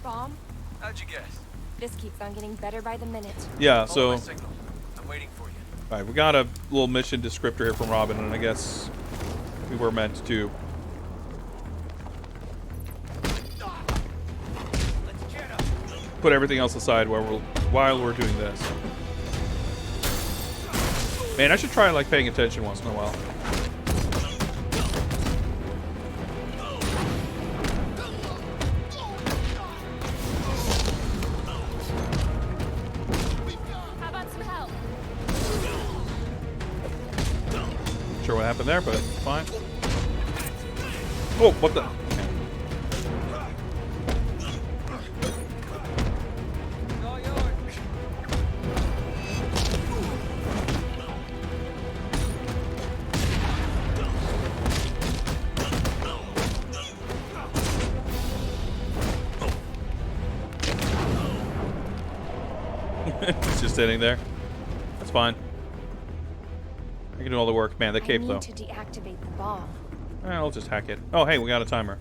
Bomb? How'd you guess? This keeps on getting better by the minute. Yeah, Follow my so... signal. I'm waiting for you. Alright, we got a little mission descriptor here from Robin, and I guess we were meant to... put everything else aside while we're doing this. Man, I should try like paying attention once in a while. How about some help? Not sure what happened there, but fine. Oh, what the? It's just sitting there. That's fine. I can do all the work. Man, the cape though. I need to deactivate the bomb. I'll just hack it. Oh, hey, we got a timer.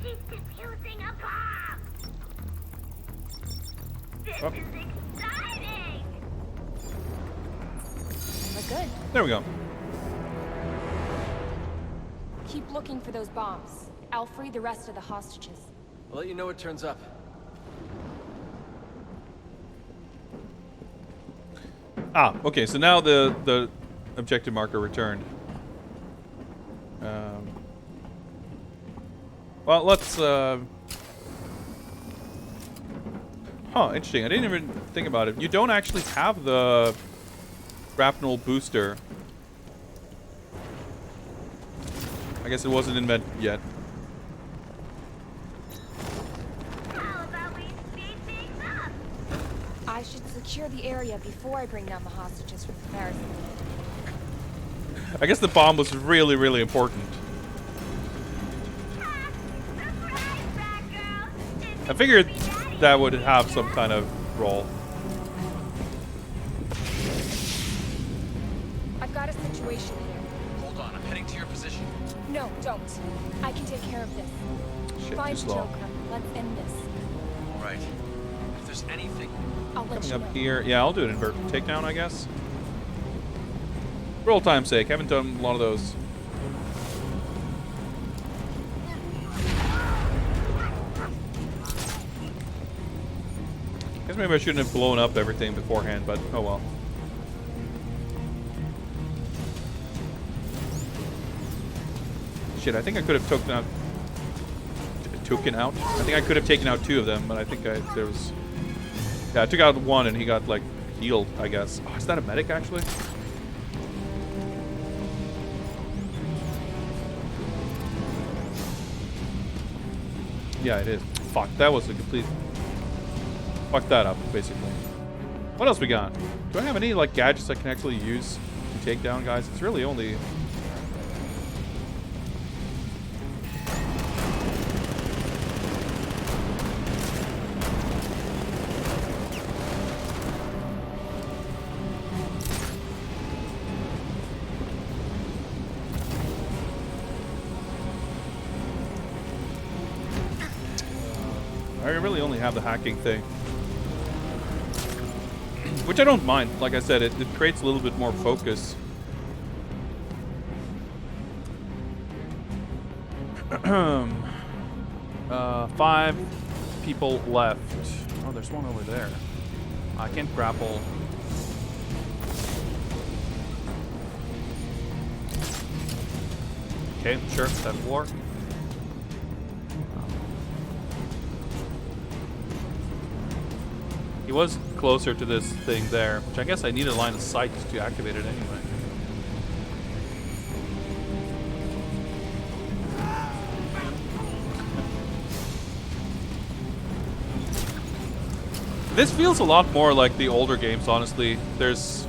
She's defusing a bomb! This Oh. is exciting! We're good. There we go. Keep looking for those bombs. I'll free the rest of the hostages. I'll let you know what turns up. Ah, okay, so now the objective marker returned. Well, let's, Huh, interesting. I didn't even think about it. You don't actually have the grapnel booster. I guess it wasn't invented yet. How about we speed things up? I should secure the area before I bring down the hostages from the Paris. I guess the bomb was really, really important. I figured that would have some kind of role. I've got a situation here. Hold on, I'm heading to your position. No, don't. I can take care of this. Shit, Find too the slow. Joker. Let's end this. All right. If there's anything... I'll let Coming you up know. here. Yeah, I'll do an invert takedown, I guess. For old time's sake, haven't done a lot of those. Guess maybe I shouldn't have blown up everything beforehand, but oh well. Shit, I think I could have taken out. I think I could have taken out two of them, but I think there was. Yeah, I took out one and he got like healed, I guess. Oh, is that a medic actually? Yeah, it is. Fuck, that was a complete. Fuck that up, basically. What else we got? Do I have any like gadgets I can actually use to take down guys? It's really only. I really only have the hacking thing. Which I don't mind. Like I said, it creates a little bit more focus. 5 people left. Oh, there's one over there. I can't grapple. Okay, sure, that will work. He was closer to this thing there, which I guess I need a line of sight to activate it anyway. This feels a lot more like the older games, honestly. There's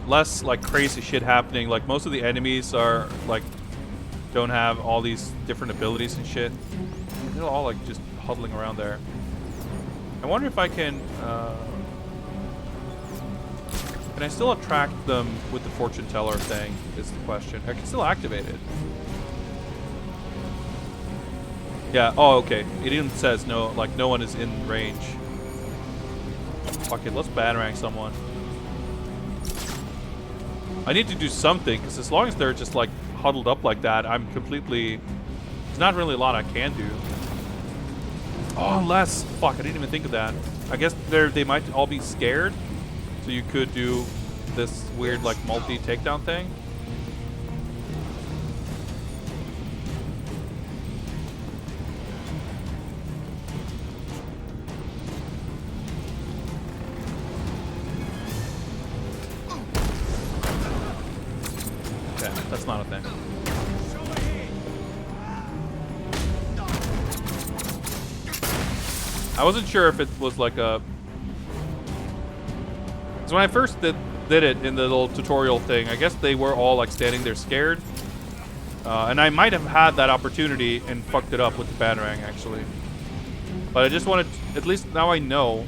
less like crazy shit happening. Like most of the enemies are like don't have all these different abilities and shit. They're all like just huddling around there. I wonder if I can I still attract them with the fortune teller thing is the question. I can still activate it. Yeah, oh okay. It even says no, like no one is in range. Fuck it, let's batarang someone. I need to do something, because as long as they're just like huddled up like that, I'm completely... There's not really a lot I can do. Oh, unless... Fuck, I didn't even think of that. I guess they might all be scared, so you could do this weird like multi-takedown thing. That's not a thing. I wasn't sure if it was like a... Because when I first did it in the little tutorial thing, I guess they were all like standing there scared. And I might have had that opportunity and fucked it up with the batarang actually. But I just wanted to, at least now I know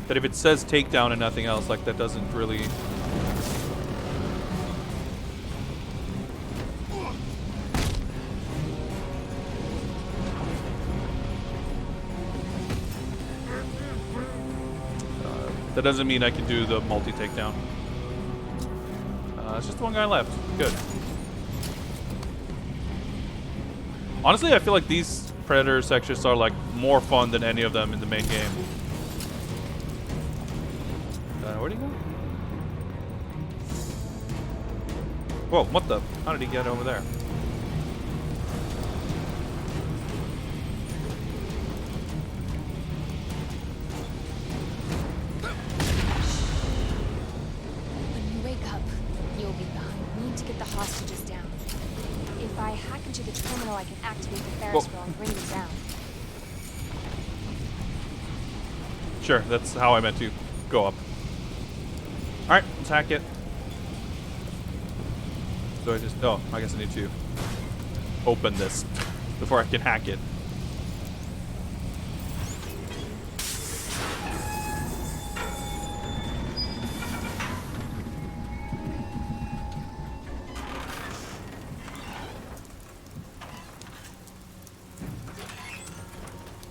that if it says takedown and nothing else, like that doesn't really... That doesn't mean I can do the multi-takedown. It's just one guy left. Good. Honestly, I feel like these Predator sections are like more fun than any of them in the main game. Where'd he go? Whoa, what the? How did he get over there? Hostages down. If I hack into the terminal, I can activate the Ferris wheel and bring them down. Sure, that's how I meant to go up. Alright, let's hack it. So I just... Oh, I guess I need to open this before I can hack it.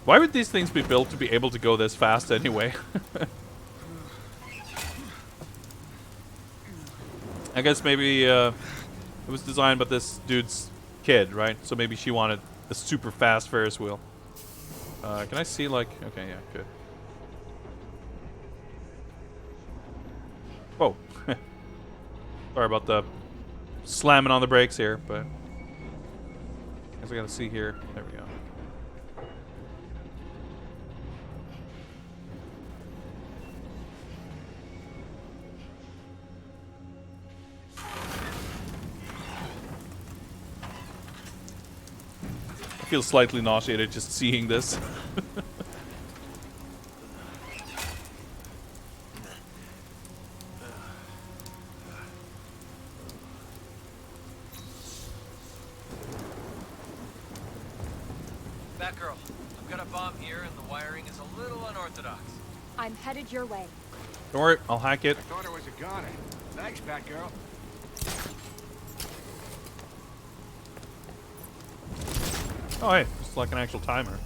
Why would these things be built to be able to go this fast anyway? I guess maybe it was designed by this dude's kid, right? So maybe she wanted a super fast Ferris wheel. Can I see like... Okay, yeah, good. Whoa. Sorry about the slamming on the brakes here, but... I guess I gotta see here. There we go. I feel slightly nauseated just seeing this. Batgirl, I've got a bomb here and the wiring is a little unorthodox. I'm headed your way. Don't worry, I'll hack it. I thought it was a goner. Thanks, Batgirl. Oh, hey, just It's like an actual timer.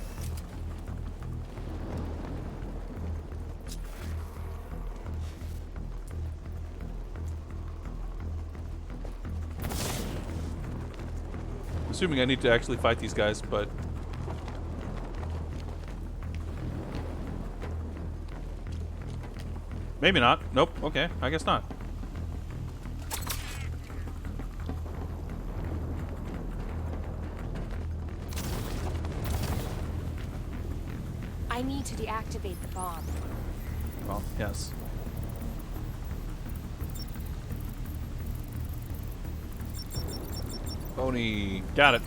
Assuming I need to actually fight these guys, but... maybe not. Nope. Okay. I guess not. I need to deactivate the bomb. Well, yes. Boney. Got it.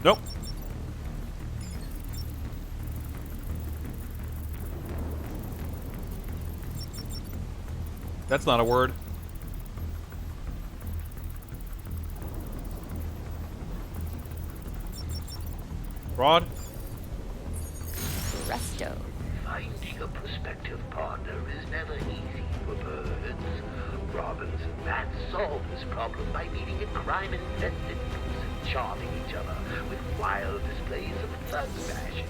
Nope. That's not a word. Rod? Resto. Finding a prospective partner is never easy for birds. Robbins and Matt solve this problem by meeting in crime-infested groups and charming each other with wild displays of thug smashing.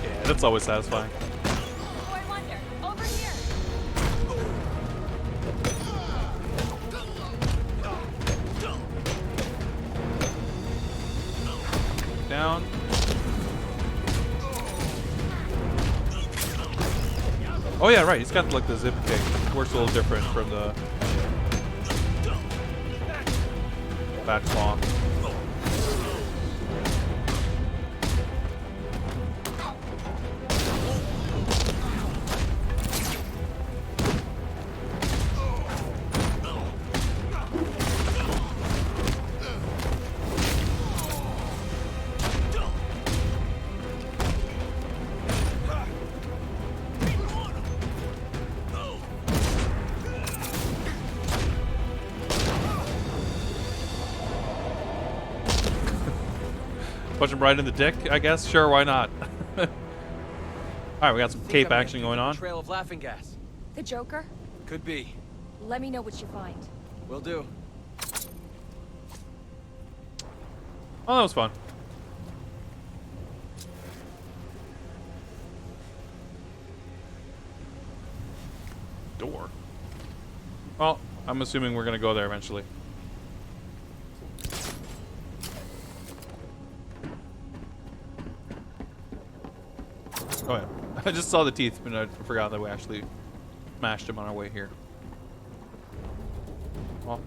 Yeah, that's always satisfying. Boy Wonder, over here. Down. Oh yeah, right. He's got like the zip kick. Works a little different from the bat claw. Punch him right in the dick, I guess. Sure, why not? All right, we got some cape action going on. Trail of laughing gas. The Joker? Could be. Let me know what you find. Will do. Oh, that was fun. Door. Well, I'm assuming we're gonna go there eventually. Oh yeah, I just saw the teeth, but I forgot that we actually smashed them on our way here. Well,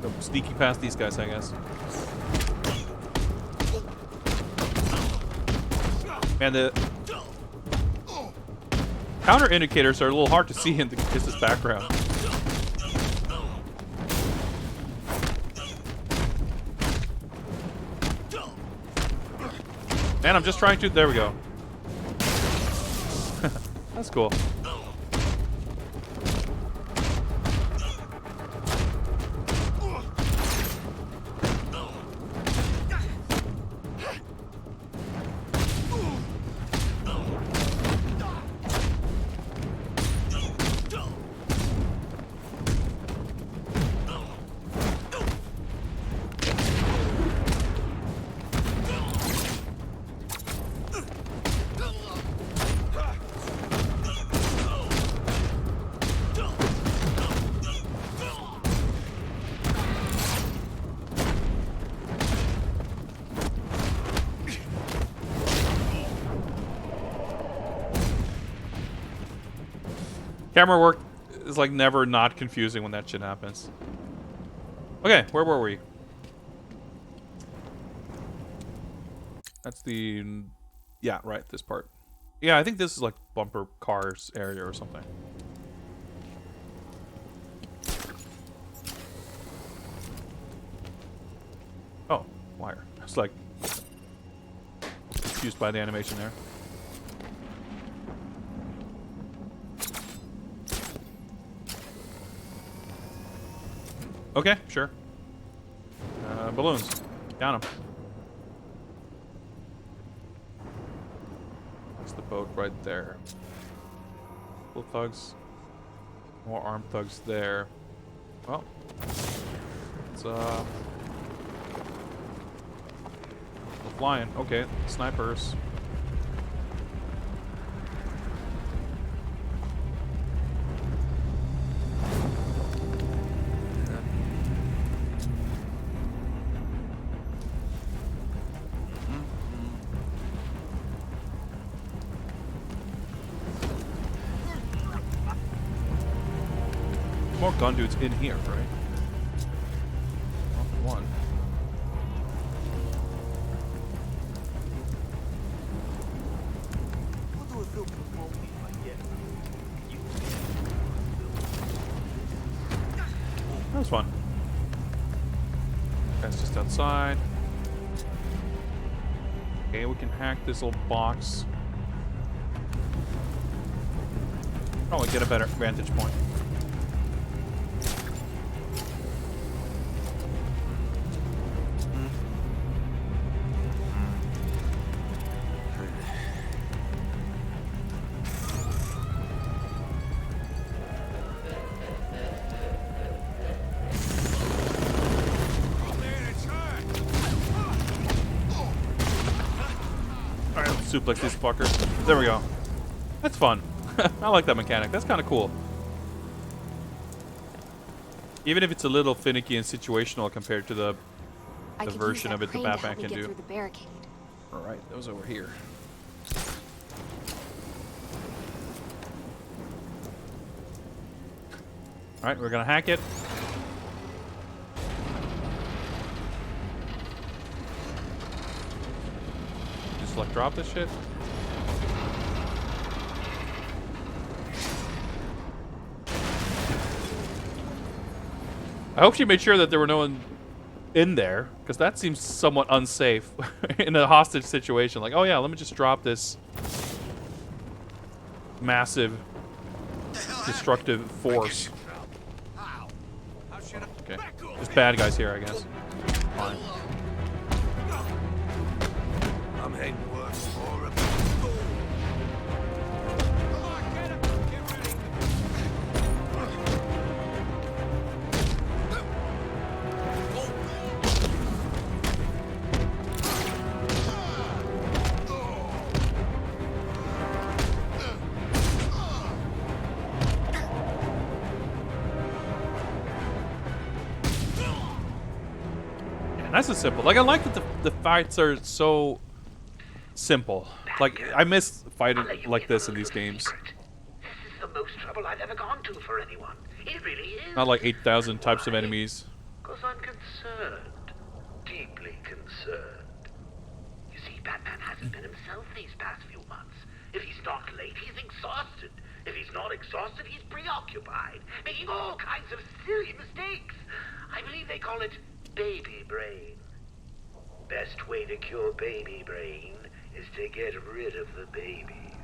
go sneaky past these guys, I guess. Man, the counter indicators are a little hard to see in this background. Man, I'm just trying to. There we go. That's cool. Camera work is like never not confusing when that shit happens. Okay, where were we? That's the... yeah, right, this part. Yeah, I think this is like bumper cars area or something. Oh, wire. It's like confused by the animation there. Okay, sure. Balloons. Down them. There's the boat right there. Full thugs. More armed thugs there. Well, it's we're flying. Okay, snipers. More gun dudes in here, right? Not one. That was fun. That's just outside. Okay, we can hack this little box. Probably get a better vantage point. Suplex these fuckers. There we go. That's fun. I like that mechanic. That's kind of cool. Even if it's a little finicky and situational compared to the version of it the Batman can do. Alright, those over here. Alright, we're gonna hack it. Like drop this shit. I hope she made sure that there were no one in there, because that seems somewhat unsafe in a hostage situation. Like, oh yeah, let me just drop this massive destructive force. Okay, there's bad guys here, I guess. Fine. I'm heading worse for a Nice and simple. Like, I like that the fights are so simple. Like, I miss fighting like this in these games. This is the most trouble I've ever gone to for anyone. It really is. Not like 8,000 types of enemies. Because I'm concerned. Deeply concerned. You see, Batman hasn't been himself these past few months. If he's not late, he's exhausted. If he's not exhausted, he's preoccupied, making all kinds of silly mistakes. I believe they call it baby brain. Best way to cure baby brain is to get rid of the babies.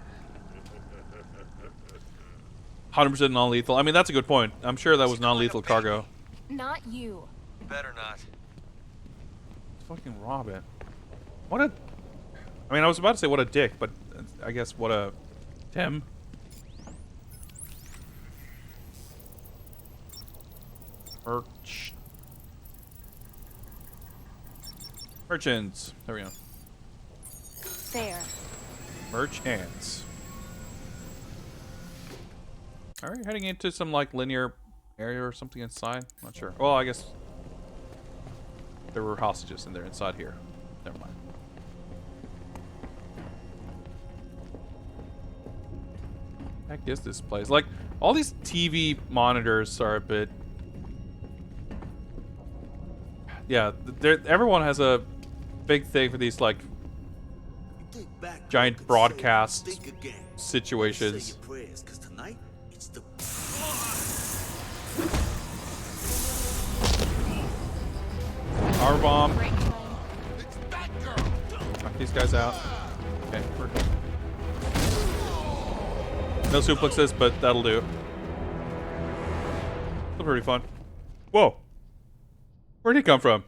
100% non-lethal. I mean, that's a good point. I'm sure that was non-lethal cargo. Not you. Better not. Let's fucking rob it. What a... I mean, I was about to say what a dick, but I guess what a... Tim. Merch. Merchants. There we go. There. Merchants. Alright, heading into some like linear area or something inside. Not sure. Well, I guess there were hostages in there inside here. Never mind. Heck is this place? Like, all these TV monitors are a bit... Yeah, everyone has a big thing for these, like, giant broadcast situations. Power bomb. Knock these guys out. Okay, we're good. No suplexes, but that'll do. Still pretty fun. Whoa. Where'd he come from?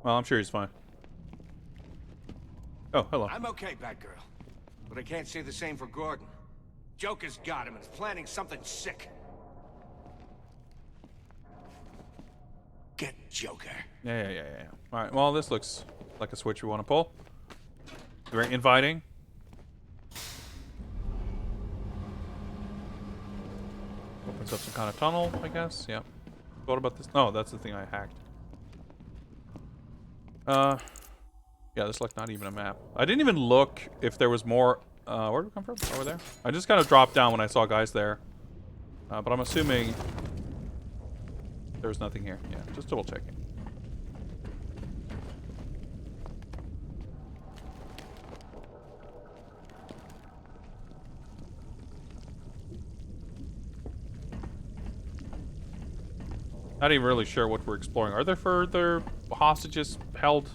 Well, I'm sure he's fine. Oh, hello. I'm okay, Batgirl. But I can't say the same for Gordon. Joker's got him and is planning something sick. Get Joker. Yeah. All right. Well, this looks like a switch we want to pull. Very inviting. Opens up some kind of tunnel, I guess. Yeah. What about this? Oh, that's the thing I hacked. Yeah, this is like not even a map. I didn't even look if there was more. Where did it come from? Over there? I just kind of dropped down when I saw guys there. But I'm assuming there's nothing here. Yeah, just double checking. Not even really sure what we're exploring. Are there further hostages held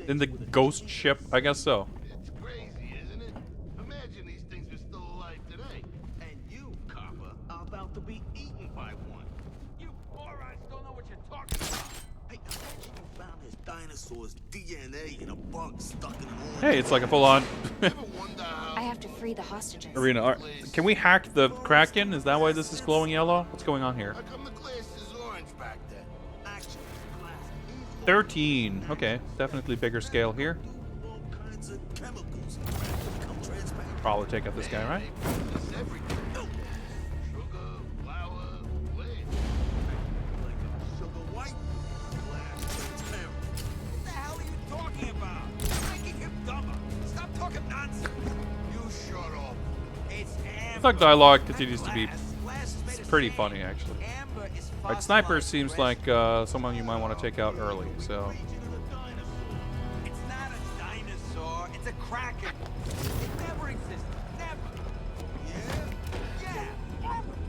in the ghost ship? I guess so. It's crazy, isn't it? Imagine these things were still alive today. And you, copper, are about to be eaten by one. You morons don't know what you're talking about. Hey, imagine you found this dinosaur's DNA in a bug stuck in an orange. Hey, it's like a full-on I have to free the hostages. arena. Can we hack the Kraken? Is that why this is glowing yellow? What's going on here? How come the glass is orange back then? Actually, glass is 13. Okay, definitely bigger scale here. all kinds of chemicals that become transparent. Probably take out this guy, right? It's everything. Sugar, flour, lead. Like a sugar white, glass transparent. What the hell are you talking about? You're making him dumber. Stop talking nonsense. You shut up. It's I amber. thought dialogue continues to be Glass is made of pretty sand. funny, actually. Amber is Like, Sniper fossilized. seems like someone you might want to take out early, so... It's not a dinosaur. It's a kraken. It never existed. Never. Yeah.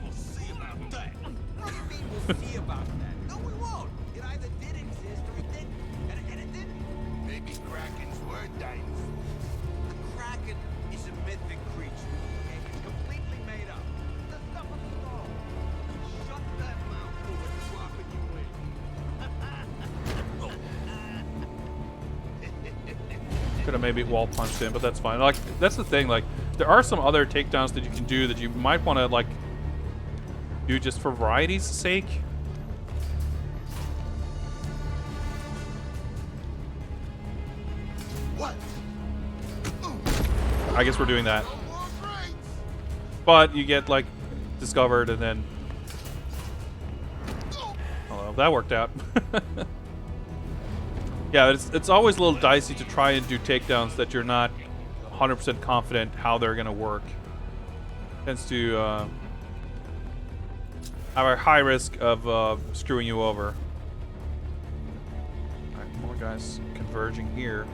We'll see about that. What do you mean we'll see about that? No, we won't. It either did exist or it didn't. And it didn't. Maybe Krakens were dinosaurs. The kraken is a mythic creature. Okay? It's completely made up. The stuff of the stone. Shut that mouth or we're dropping you in. Could have maybe wall punched him, but that's fine. Like, that's the thing, like, there are some other takedowns that you can do that you might want to, like, do just for variety's sake. What? I guess we're doing that. No more breaks. But you get, like, discovered and then... Oh, well, that worked out. Yeah, it's always a little dicey to try and do takedowns that you're not 100% confident how they're going to work. Tends to have a high risk of screwing you over. Alright, more guys converging here.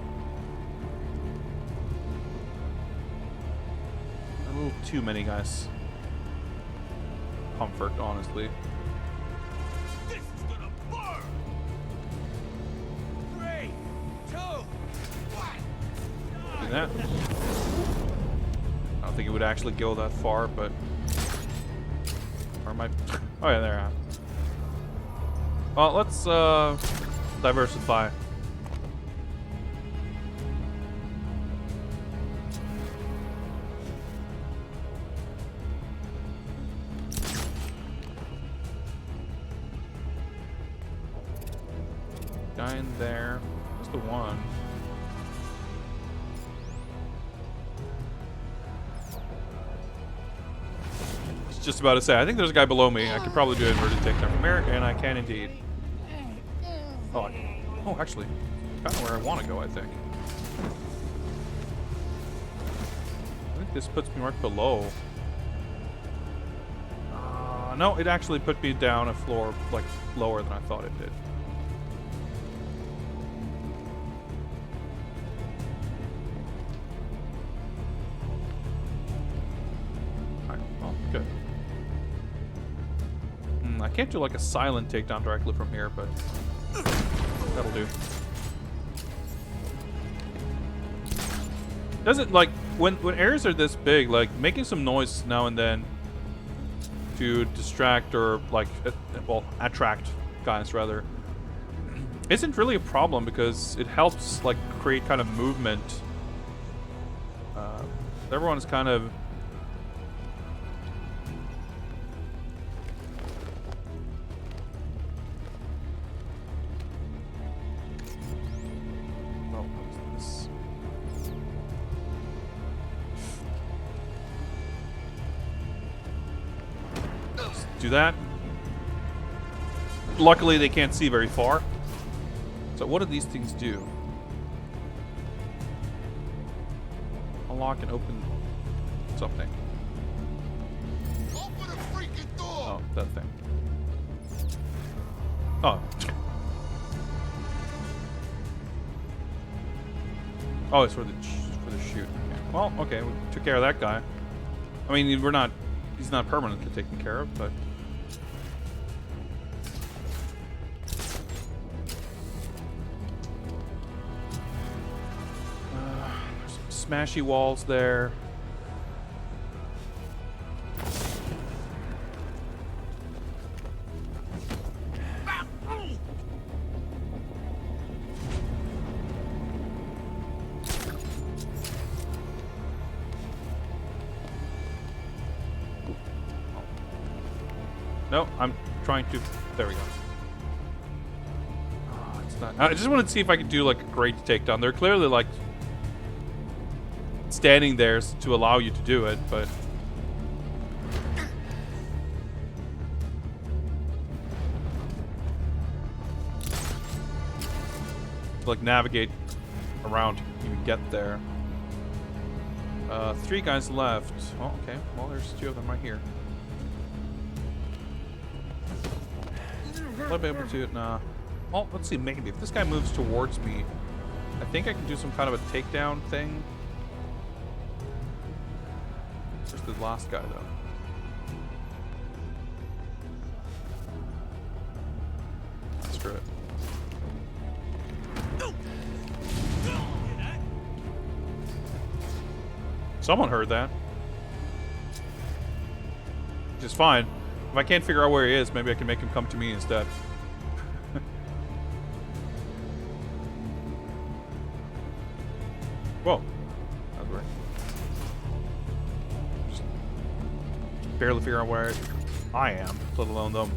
A little too many guys. Comfort, honestly. This is gonna burn. 3, 2, 1. Do that. I don't think it would actually go that far, but... Or am I... Oh yeah, there I am. Well, let's diversify. Guy in there. Just the one. Just about to say, I think there's a guy below me. I could probably do an inverted takedown from here, and I can indeed. Oh, actually, kind of where I want to go, I think. I think this puts me right below. No, it actually put me down a floor, like, lower than I thought it did. Alright, well, good. I can't do like a silent takedown directly from here, but that'll do. Doesn't like when areas are this big, like making some noise now and then to distract or like well attract guys rather isn't really a problem because it helps like create kind of movement Everyone is kind of... Oh, what's this? Let's do that. Luckily, they can't see very far. So what do these things do? Unlock and open something. Open the freaking door! Oh, that thing. Oh. Oh, it's for the shoot. Okay. Well, okay, we took care of that guy. I mean, he's not permanently taken care of, but... Smashy walls there. No, I'm trying to... There we go. Oh, it's not... I just wanted to see if I could do like a great takedown. They're clearly like... standing there to allow you to do it, but to, like, navigate around to even get there. 3 guys left. Oh, okay. Well, there's 2 of them right here. Will I be able to? Nah. Well, let's see. Maybe if this guy moves towards me, I think I can do some kind of a takedown thing. Where's the last guy, though? Screw it. Someone heard that. Which is fine. If I can't figure out where he is, maybe I can make him come to me instead. Whoa. That was weird. Just barely figure out where I am, let alone them.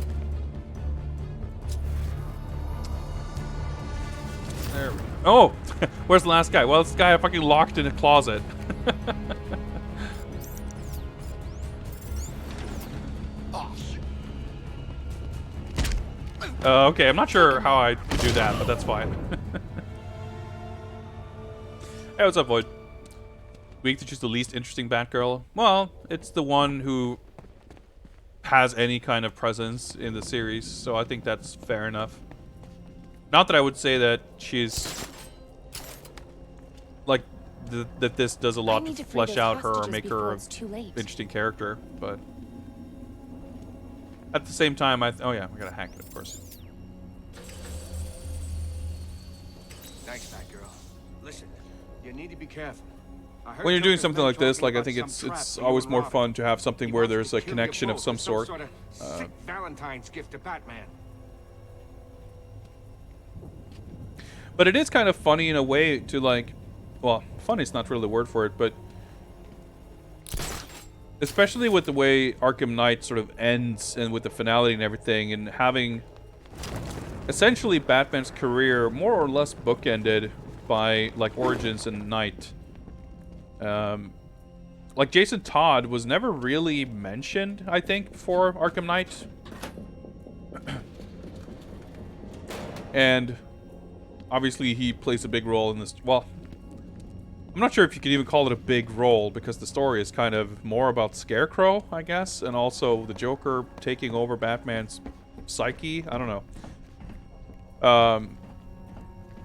There we go. Oh! Where's the last guy? Well, this guy I fucking locked in a closet. Okay, I'm not sure how I do that, but that's fine. Hey, what's up, Void? Weak to choose the least interesting Batgirl? Well, it's the one who has any kind of presence in the series, so I think that's fair enough. Not that I would say that she's... like, that this does a lot to flesh out her or make her an interesting character, but... at the same time, oh yeah, we gotta hack it, of course. Thanks, Batgirl. Listen, you need to be careful. When you're doing something like this, like I think it's always more fun to have something where there's a connection of some sort. Sick Valentine's gift to Batman. But it is kind of funny in a way to, like, well, funny is not really the word for it, but especially with the way Arkham Knight sort of ends and with the finality and everything, and having essentially Batman's career more or less bookended by, like, Origins and Knight. Like, Jason Todd was never really mentioned, I think, for Arkham Knight. And obviously he plays a big role in this. Well, I'm not sure if you could even call it a big role, because the story is kind of more about Scarecrow, I guess, and also the Joker taking over Batman's psyche. I don't know.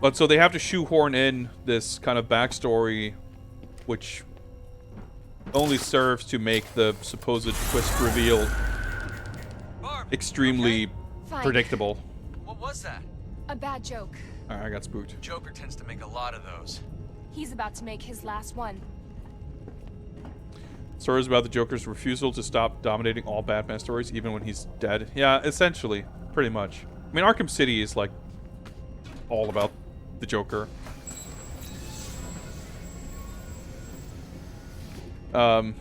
But so they have to shoehorn in this kind of backstory, which only serves to make the supposed twist reveal extremely predictable. What was that? A bad joke. Alright, I got spooked. Joker tends to make a lot of those. He's about to make his last one. Stories about the Joker's refusal to stop dominating all Batman stories, even when he's dead. Yeah, essentially, pretty much. I mean, Arkham City is, like, all about the Joker. But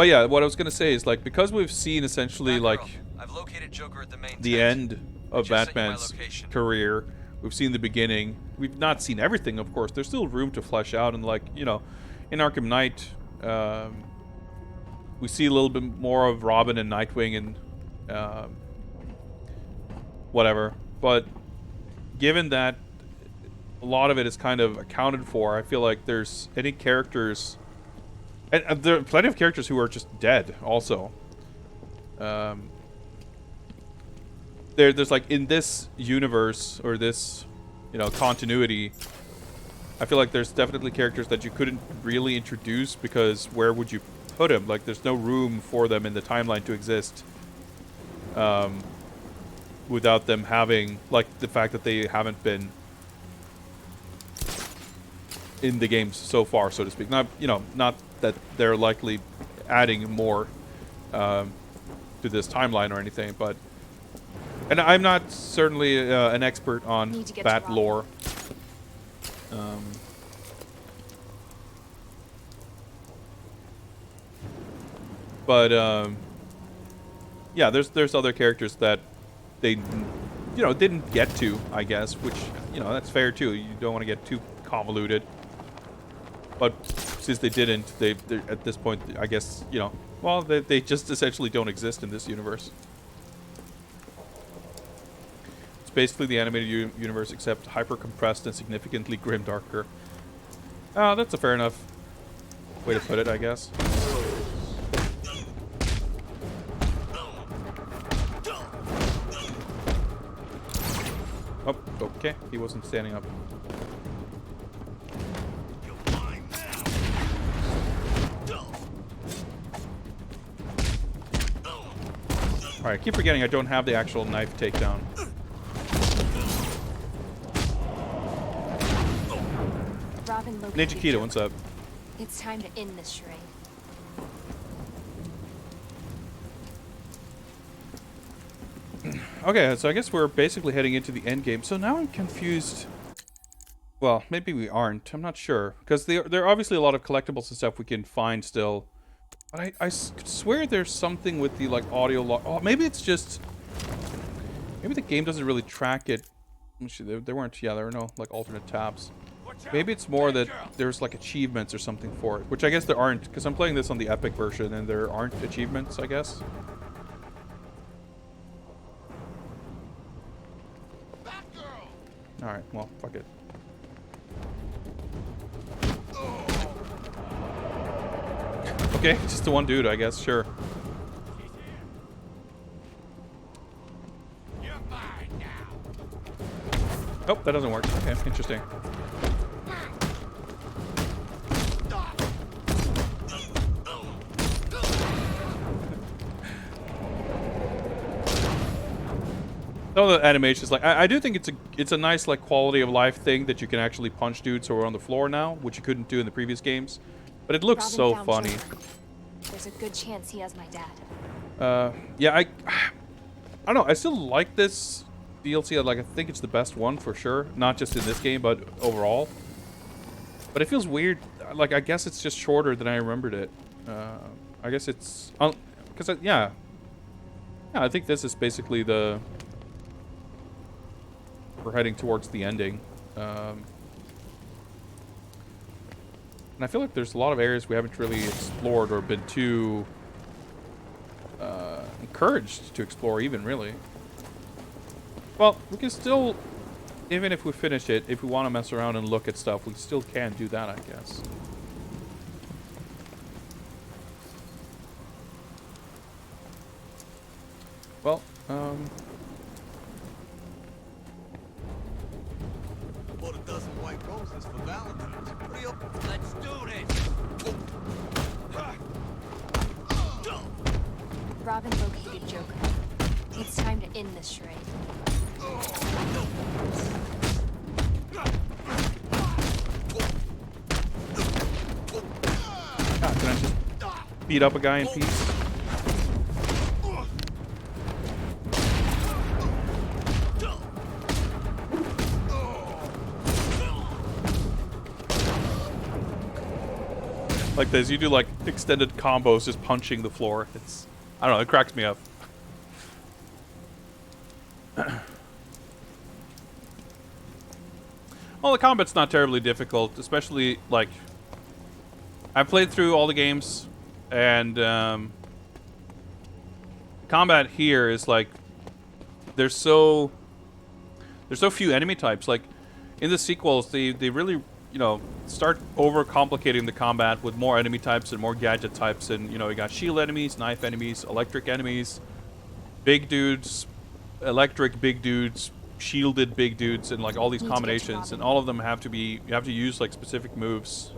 yeah, what I was gonna say is like because we've seen essentially like I've located Joker at the main the tent. end of Batman's career. We've seen the beginning. We've not seen everything, of course. There's still room to flesh out, and like, you know, in Arkham Knight, we see a little bit more of Robin and Nightwing and whatever. But given that a lot of it is kind of accounted for, I feel like there's any characters, and there are plenty of characters who are just dead also. There's like in this universe or this, you know, continuity, I feel like there's definitely characters that you couldn't really introduce because where would you put them? Like there's no room for them in the timeline to exist without them having, like, the fact that they haven't been in the games so far, so to speak. Not, you know, not that they're likely adding more to this timeline or anything, but and I'm not certainly an expert on Bat lore. Yeah, there's other characters that they, you know, didn't get to, I guess, which, you know, that's fair too. You don't want to get too convoluted. But since they didn't, they're at this point, I guess, you know, well, they just essentially don't exist in this universe. It's basically the animated universe, except hyper-compressed and significantly grim-darker. Oh, that's a fair enough way to put it, I guess. Oh, okay. He wasn't standing up. Alright, I keep forgetting I don't have the actual knife takedown. Ninja Keto, what's up? It's time to end this charade. Okay, so I guess we're basically heading into the end game. So now I'm confused. Well, maybe we aren't. I'm not sure. Because there are obviously a lot of collectibles and stuff we can find still. But I swear there's something with the, like, audio log. Oh, maybe it's just... Maybe the game doesn't really track it. There weren't... Yeah, there were no, like, alternate tabs. Maybe it's more that there's, like, achievements or something for it. Which I guess there aren't. Because I'm playing this on the Epic version and there aren't achievements, I guess. Alright, well, fuck it. Okay, just the one dude, I guess, sure. Oh, that doesn't work. Okay, interesting. Some of the animations, like, I do think it's a nice, like, quality of life thing that you can actually punch dudes who are on the floor now, which you couldn't do in the previous games. But it looks so funny. There's a good chance he has my dad. Yeah, I don't know. I still like this DLC. Like, I think it's the best one for sure. Not just in this game, but overall. But it feels weird. Like, I guess it's just shorter than I remembered it. I guess it's because yeah, I think this is basically the. We're heading towards the ending. And I feel like there's a lot of areas we haven't really explored or been too encouraged to explore even, really. Well, we can still, even if we finish it, if we want to mess around and look at stuff, we still can do that, I guess. Well, Bought a dozen white roses for Valentine's. Let's do this. Robin located Joker. It's time to end this charade. God, can I just beat up a guy in peace? like this. You do like extended combos just punching the floor. It's, I don't know, it cracks me up. Well, the combat's not terribly difficult, especially like I've played through all the games, and combat here is like there's so few enemy types. Like in the sequels, they really, you know, start over complicating the combat with more enemy types and more gadget types, and you know, you got shield enemies, knife enemies, electric enemies, big dudes, electric big dudes, shielded big dudes, and like all these combinations, and all of them have to be, you have to use like specific moves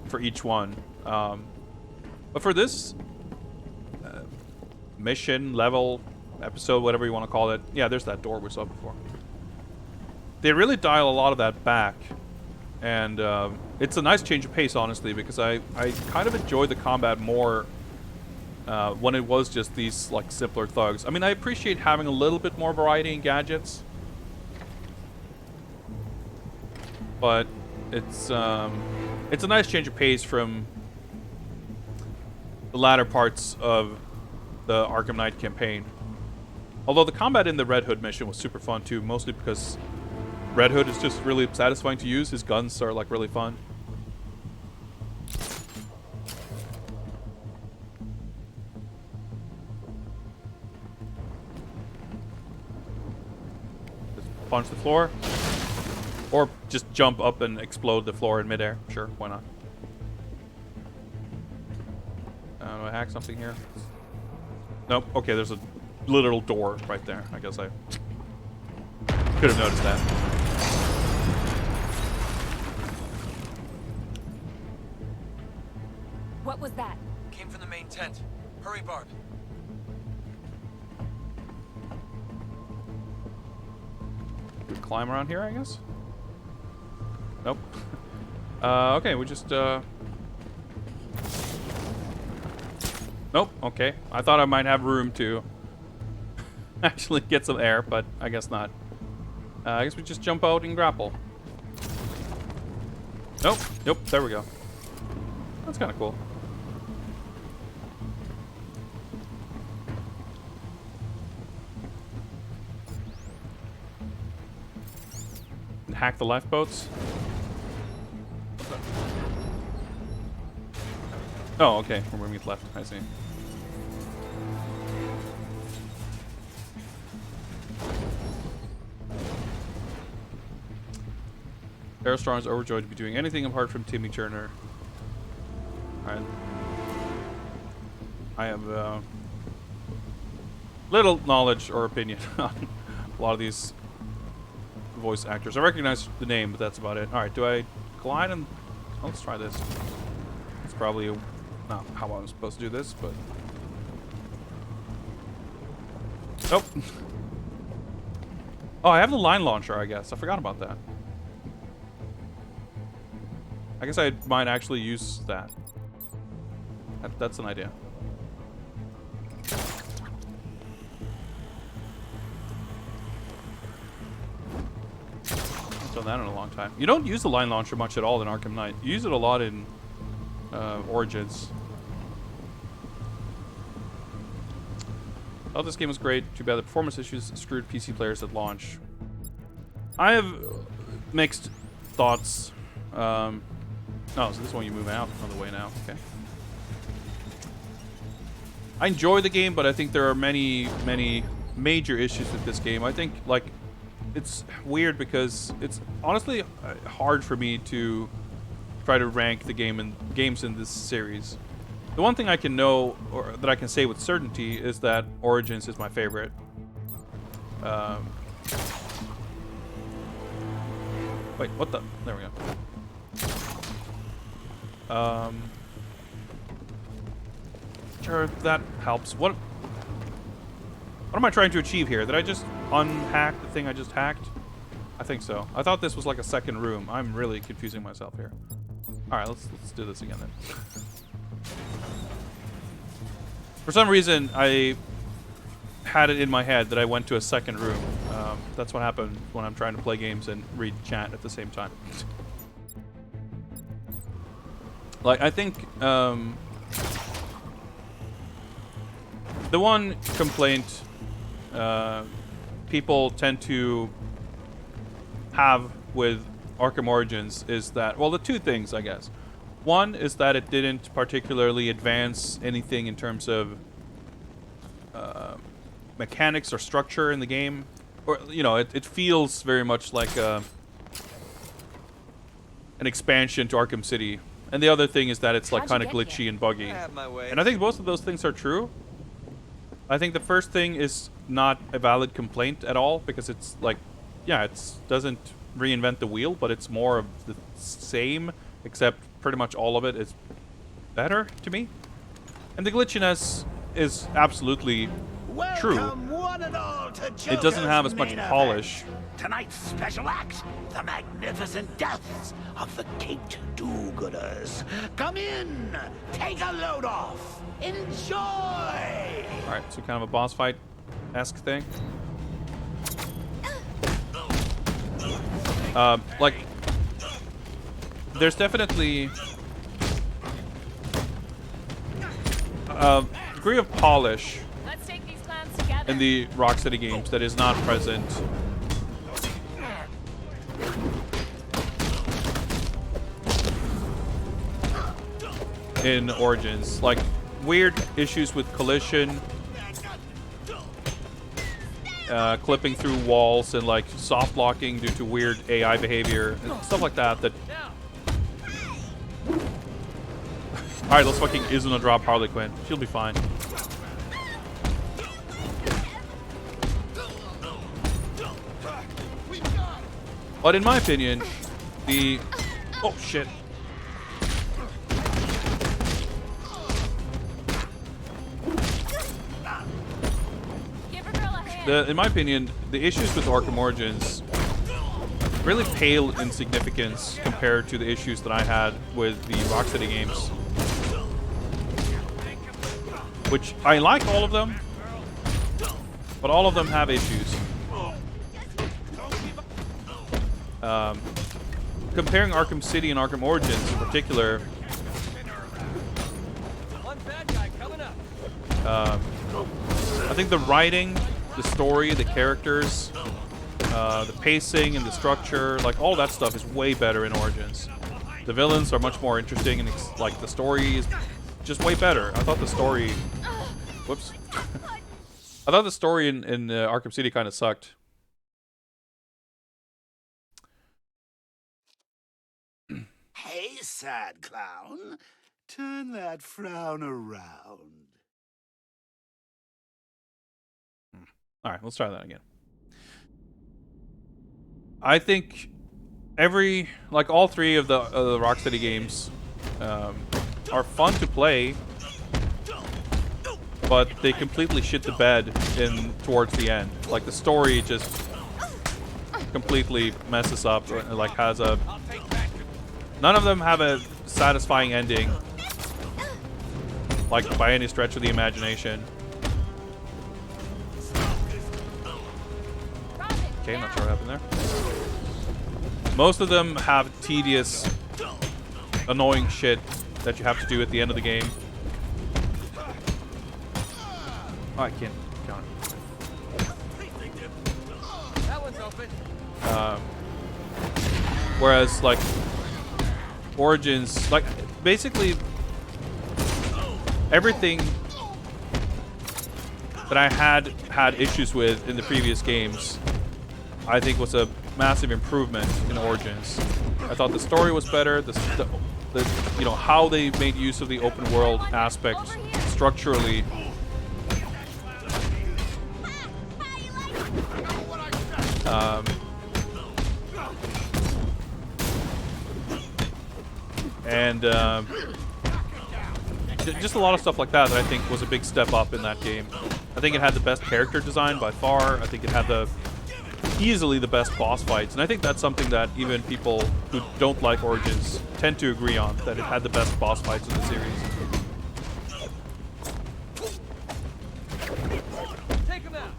for each one. But for this mission, level, episode, whatever you want to call it, yeah, there's that door we saw before. They really dial a lot of that back, and it's a nice change of pace, honestly, because I kind of enjoyed the combat more when it was just these like simpler thugs. I mean, I appreciate having a little bit more variety in gadgets, but it's a nice change of pace from the latter parts of the Arkham Knight campaign. Although the combat in the Red Hood mission was super fun too, mostly because Red Hood is just really satisfying to use. His guns are like really fun. Just punch the floor. Or just jump up and explode the floor in midair. Sure, why not? Do I hack something here? Nope. Okay, there's a literal door right there. I guess I could have noticed that. What was that? Came from the main tent. Hurry, Barb. We climb around here, I guess? Nope. Okay, we just, Nope, okay. I thought I might have room to actually get some air, but I guess not. I guess we just jump out and grapple. Nope, nope, there we go. That's kind of cool. And hack the lifeboats. Oh, okay, we're moving it left, I see. Aerostar is overjoyed to be doing anything apart from Timmy Turner. Alright. I have little knowledge or opinion on a lot of these voice actors. I recognize the name, but that's about it. Alright, do I glide and... Oh, let's try this. It's probably not how I'm supposed to do this, but... Nope. Oh, I have the line launcher, I guess. I forgot about that. I guess I might actually use that. That's an idea. I've done that in a long time. You don't use the line launcher much at all in Arkham Knight. You use it a lot in Origins. Oh, this game was great. Too bad the performance issues screwed PC players at launch. I have mixed thoughts. Oh, so this is when you move out on the way now. Okay. I enjoy the game, but I think there are many major issues with this game. I think, like, it's weird because it's honestly hard for me to try to rank the games in this series. The one thing I can know, or that I can say with certainty, is that Origins is my favorite. Wait, what the? There we go. Sure, that helps. What am I trying to achieve here? Did I just unhack the thing I just hacked? I think so. I thought this was like a second room. I'm really confusing myself here. Alright, let's do this again then. For some reason, I had it in my head that I went to a second room. That's what happened when I'm trying to play games and read chat at the same time. Like, I think the one complaint people tend to have with Arkham Origins is that, well, the two things, I guess. One is that it didn't particularly advance anything in terms of mechanics or structure in the game. Or, you know, it feels very much like an expansion to Arkham City. And the other thing is that it's like kind of glitchy and buggy. And I think both of those things are true. I think the first thing is not a valid complaint at all, because it's like, yeah, it doesn't reinvent the wheel, but it's more of the same, except pretty much all of it is better to me. And the glitchiness is absolutely true. One and all to It doesn't have as much Joker's main polish. event. Tonight's special act, the magnificent deaths of the caped do-gooders. Come in, take a load off, enjoy! Alright, so kind of a boss fight-esque thing. Like, there's definitely a degree of polish Let's take these clowns together. in the Rocksteady games that is not present in Origins. Like, weird issues with collision, clipping through walls, and like soft locking due to weird AI behavior and stuff like that. Alright, let's fucking Izuna drop Harley Quinn. She'll be fine. But in my opinion, the... Oh, shit. In my opinion, the issues with Arkham Origins really pale in significance compared to the issues that I had with the Rocksteady games. Which, I like all of them, but all of them have issues. Comparing Arkham City and Arkham Origins in particular, I think the writing, the story, the characters, the pacing and the structure, like all that stuff is way better in Origins. The villains are much more interesting, and like the story is just way better. I thought the story, whoops, I thought the story in Arkham City kind of sucked. Hey, sad clown, turn that frown around. All right, let's try that again. I think all three of the Rocksteady games are fun to play, but they completely shit the bed towards the end. Like, the story just completely messes up. Like, none of them have a satisfying ending, like by any stretch of the imagination. Okay, not sure what happened there. Most of them have tedious, annoying shit that you have to do at the end of the game. Oh, I can't count it. That one's open. Whereas, like, Origins, like, basically everything that I had issues with in the previous games, I think was a massive improvement in Origins. I thought the story was better. The you know, how they made use of the open world aspect structurally. And just a lot of stuff like that I think was a big step up in that game. I think it had the best character design by far. I think it had easily the best boss fights, and I think that's something that even people who don't like Origins tend to agree on, that it had the best boss fights in the series. Take him out.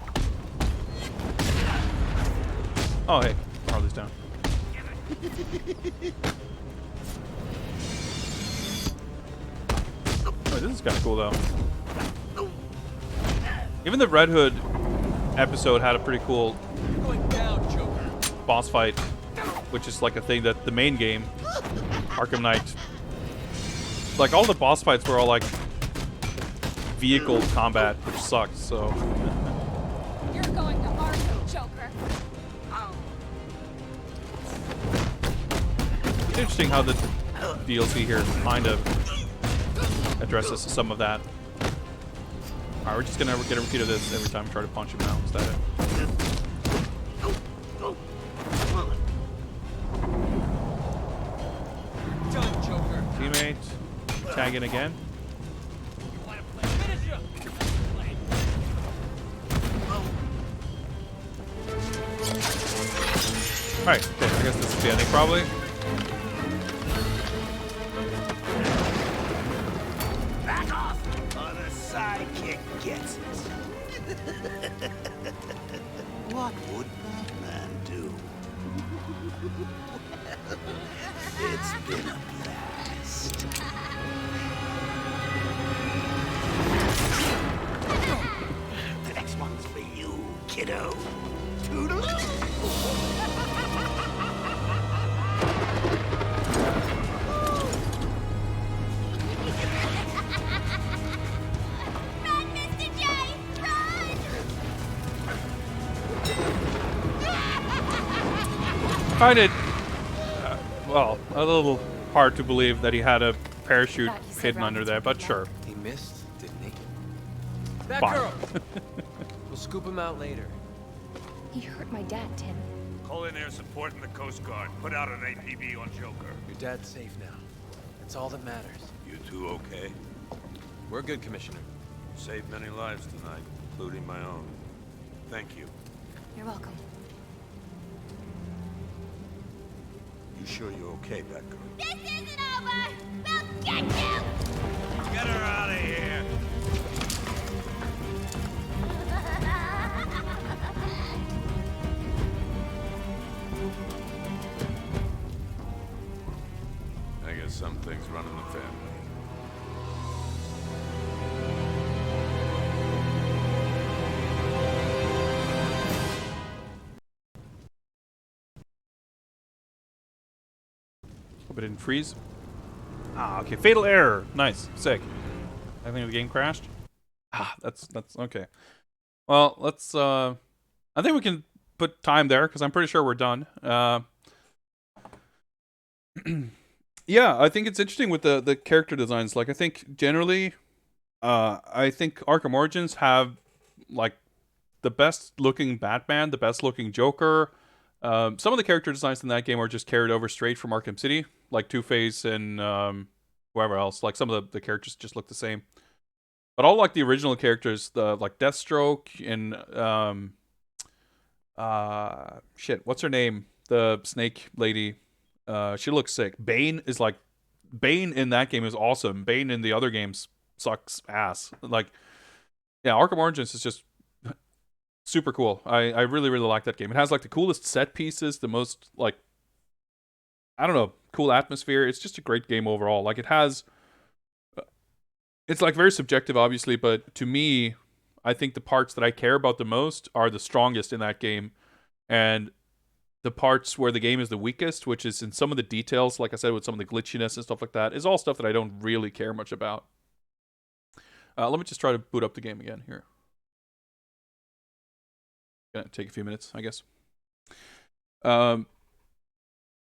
Oh, hey, Harley's down. This is kind of cool though. Even the Red Hood episode had a pretty cool boss fight, which is like a thing that the main game, Arkham Knight, like all the boss fights were all like vehicle combat, which sucked. So You're going to Arkham, Joker. it's interesting how the DLC here kind of addresses some of that. Alright, we're just gonna get a repeat of this every time we try to punch him now. Is that it? Done, Joker. Teammate, tag in again. Alright, okay, I guess this is the ending probably. Back off, or the sidekick gets it. What would Batman do? It's been a blast. The next one's for you, kiddo. Toodaloo. Run, Mr. J! Run! Find it, well, a little hard to believe that he had a parachute hidden under there, but sure. He missed, didn't he? Fine. Batgirl! We'll scoop him out later. He hurt my dad, Tim. Call in air support and the Coast Guard. Put out an APB on Joker. Your dad's safe now. That's all that matters. You two okay? We're good, Commissioner. Saved many lives tonight, including my own. Thank you. You're welcome. You sure you're okay, Batgirl? This isn't over! We'll get you! Get her out of here! I guess some things run in the family. Hope it didn't freeze. Ah, okay. Fatal error. Nice. Sick. I think the game crashed. Ah, that's okay. Well, let's I think we can put time there because I'm pretty sure we're done. Yeah, I think it's interesting with the character designs. Like I think generally I think Arkham Origins have like the best looking Batman, the best looking Joker. Some of the character designs in that game are just carried over straight from Arkham City, like Two-Face and whoever else. Like some of the characters just look the same. But all like the original characters, the like Deathstroke and shit, what's her name? The snake lady. She looks sick. Bane in that game is awesome. Bane in the other games sucks ass. Like, yeah, Arkham Origins is just super cool. I really, really like that game. It has like the coolest set pieces, the most like, I don't know, cool atmosphere. It's just a great game overall. Like it has, it's like very subjective obviously, but to me, I think the parts that I care about the most are the strongest in that game. And the parts where the game is the weakest, which is in some of the details, like I said, with some of the glitchiness and stuff like that, is all stuff that I don't really care much about. Let me just try to boot up the game again here. Gonna take a few minutes, I guess. And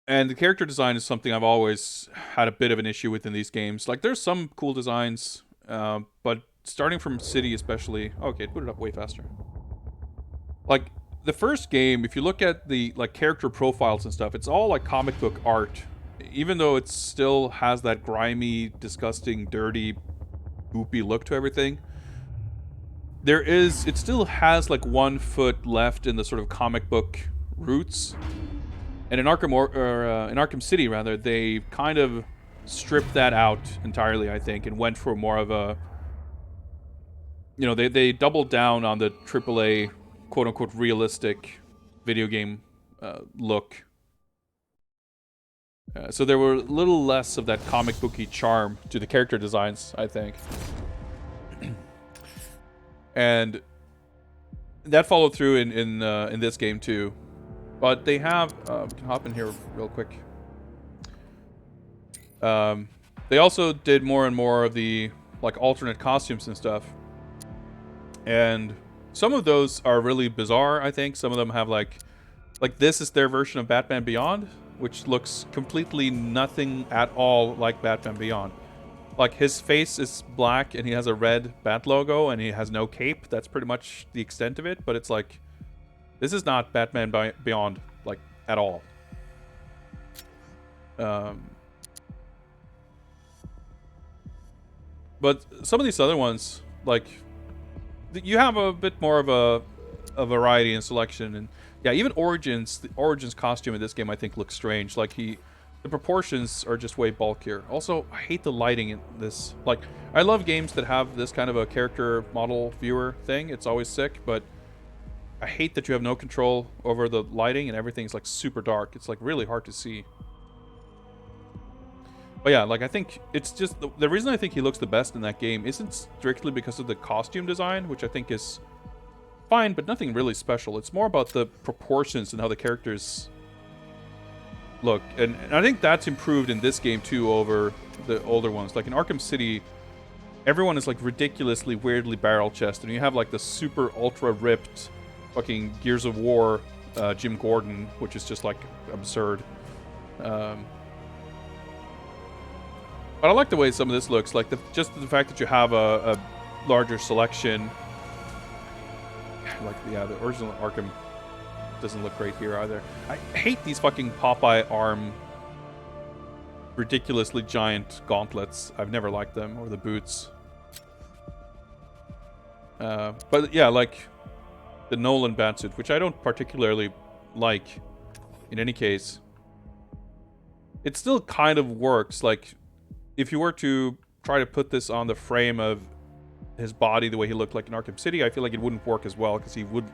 the character design is something I've always had a bit of an issue with in these games. Like, there's some cool designs, but starting from City especially... Okay, put it up way faster. Like, the first game, if you look at the like character profiles and stuff, it's all like comic book art. Even though it still has that grimy, disgusting, dirty, goopy look to everything. It still has like 1 foot left in the sort of comic book roots. And in Arkham City, rather, they kind of stripped that out entirely, I think, and went for more of a, you know, they doubled down on the AAA, quote-unquote, realistic video game look. So there were a little less of that comic booky charm to the character designs, I think. And that followed through in this game too. But they have we can hop in here real quick. They also did more and more of the like alternate costumes and stuff. And some of those are really bizarre, I think. Some of them have like this is their version of Batman Beyond, which looks completely nothing at all like Batman Beyond. Like, his face is black and he has a red bat logo and he has no cape. That's pretty much the extent of it. But it's like, this is not Batman Beyond, like, at all. But some of these other ones, like, you have a bit more of a variety and selection. And yeah, even Origins, the Origins costume in this game, I think, looks strange. Like, the proportions are just way bulkier. Also, I hate the lighting in this. Like, I love games that have this kind of a character model viewer thing. It's always sick, but I hate that you have no control over the lighting and everything's like super dark. It's like really hard to see. But yeah, like, I think it's just the reason I think he looks the best in that game isn't strictly because of the costume design, which I think is fine, but nothing really special. It's more about the proportions and how the characters look. And I think that's improved in this game too over the older ones. Like in Arkham City, everyone is like ridiculously weirdly barrel chested, and you have like the super ultra ripped fucking Gears of War Jim Gordon, which is just like absurd. But I like the way some of this looks. Like just the fact that you have a larger selection. Like, yeah, the original Arkham doesn't look great here either. I hate these fucking Popeye arm ridiculously giant gauntlets. I've never liked them, or the boots. But yeah, like the Nolan Batsuit, which I don't particularly like in any case. It still kind of works. Like, if you were to try to put this on the frame of his body the way he looked like in Arkham City, I feel like it wouldn't work as well, because he would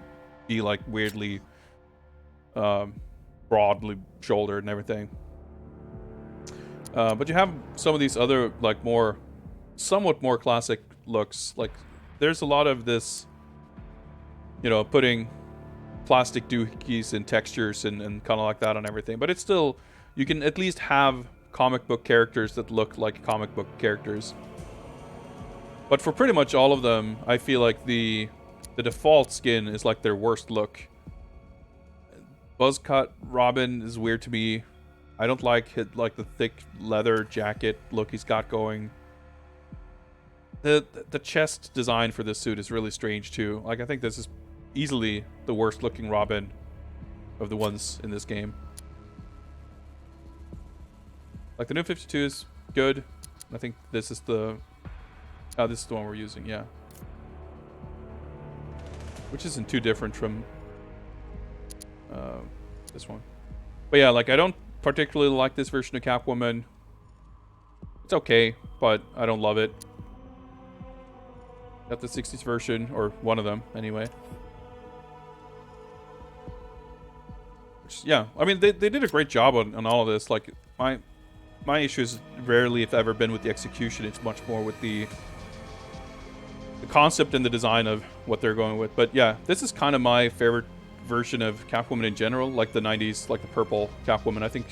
be like weirdly broadly shouldered and everything. But you have some of these other like somewhat more classic looks. Like, there's a lot of this, you know, putting plastic doohickeys and textures and kind of like that on everything. But it's still, you can at least have comic book characters that look like comic book characters. But for pretty much all of them, I feel like the default skin is like their worst look. Buzzcut Robin is weird to me. I don't like the thick leather jacket look he's got going. The chest design for this suit is really strange too. Like, I think this is easily the worst looking Robin of the ones in this game. Like, the new 52 is good. I think this is the one we're using, yeah. Which isn't too different from this one. But yeah, like, I don't particularly like this version of Catwoman. It's okay, but I don't love it. Got the 60s version, or one of them anyway. Which, yeah, I mean, they did a great job on all of this. Like, my issue is rarely, if ever, been with the execution. It's much more with the concept and the design of what they're going with. But yeah, this is kind of my favorite version of Catwoman in general, like the 90s, like the purple Catwoman. I think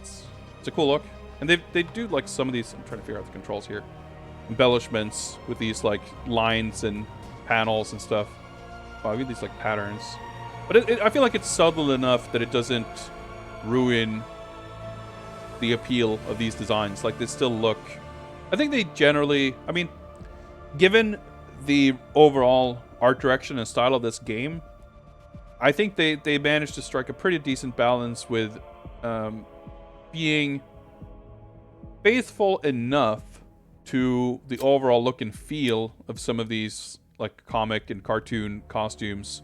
it's a cool look. And they do like some of these, I'm trying to figure out the controls here, embellishments with these like lines and panels and stuff. Oh, I get these like patterns. But I feel like it's subtle enough that it doesn't ruin the appeal of these designs. Like, they still look, I think they generally, I mean, given the overall art direction and style of this game, I think they managed to strike a pretty decent balance with being faithful enough to the overall look and feel of some of these like comic and cartoon costumes,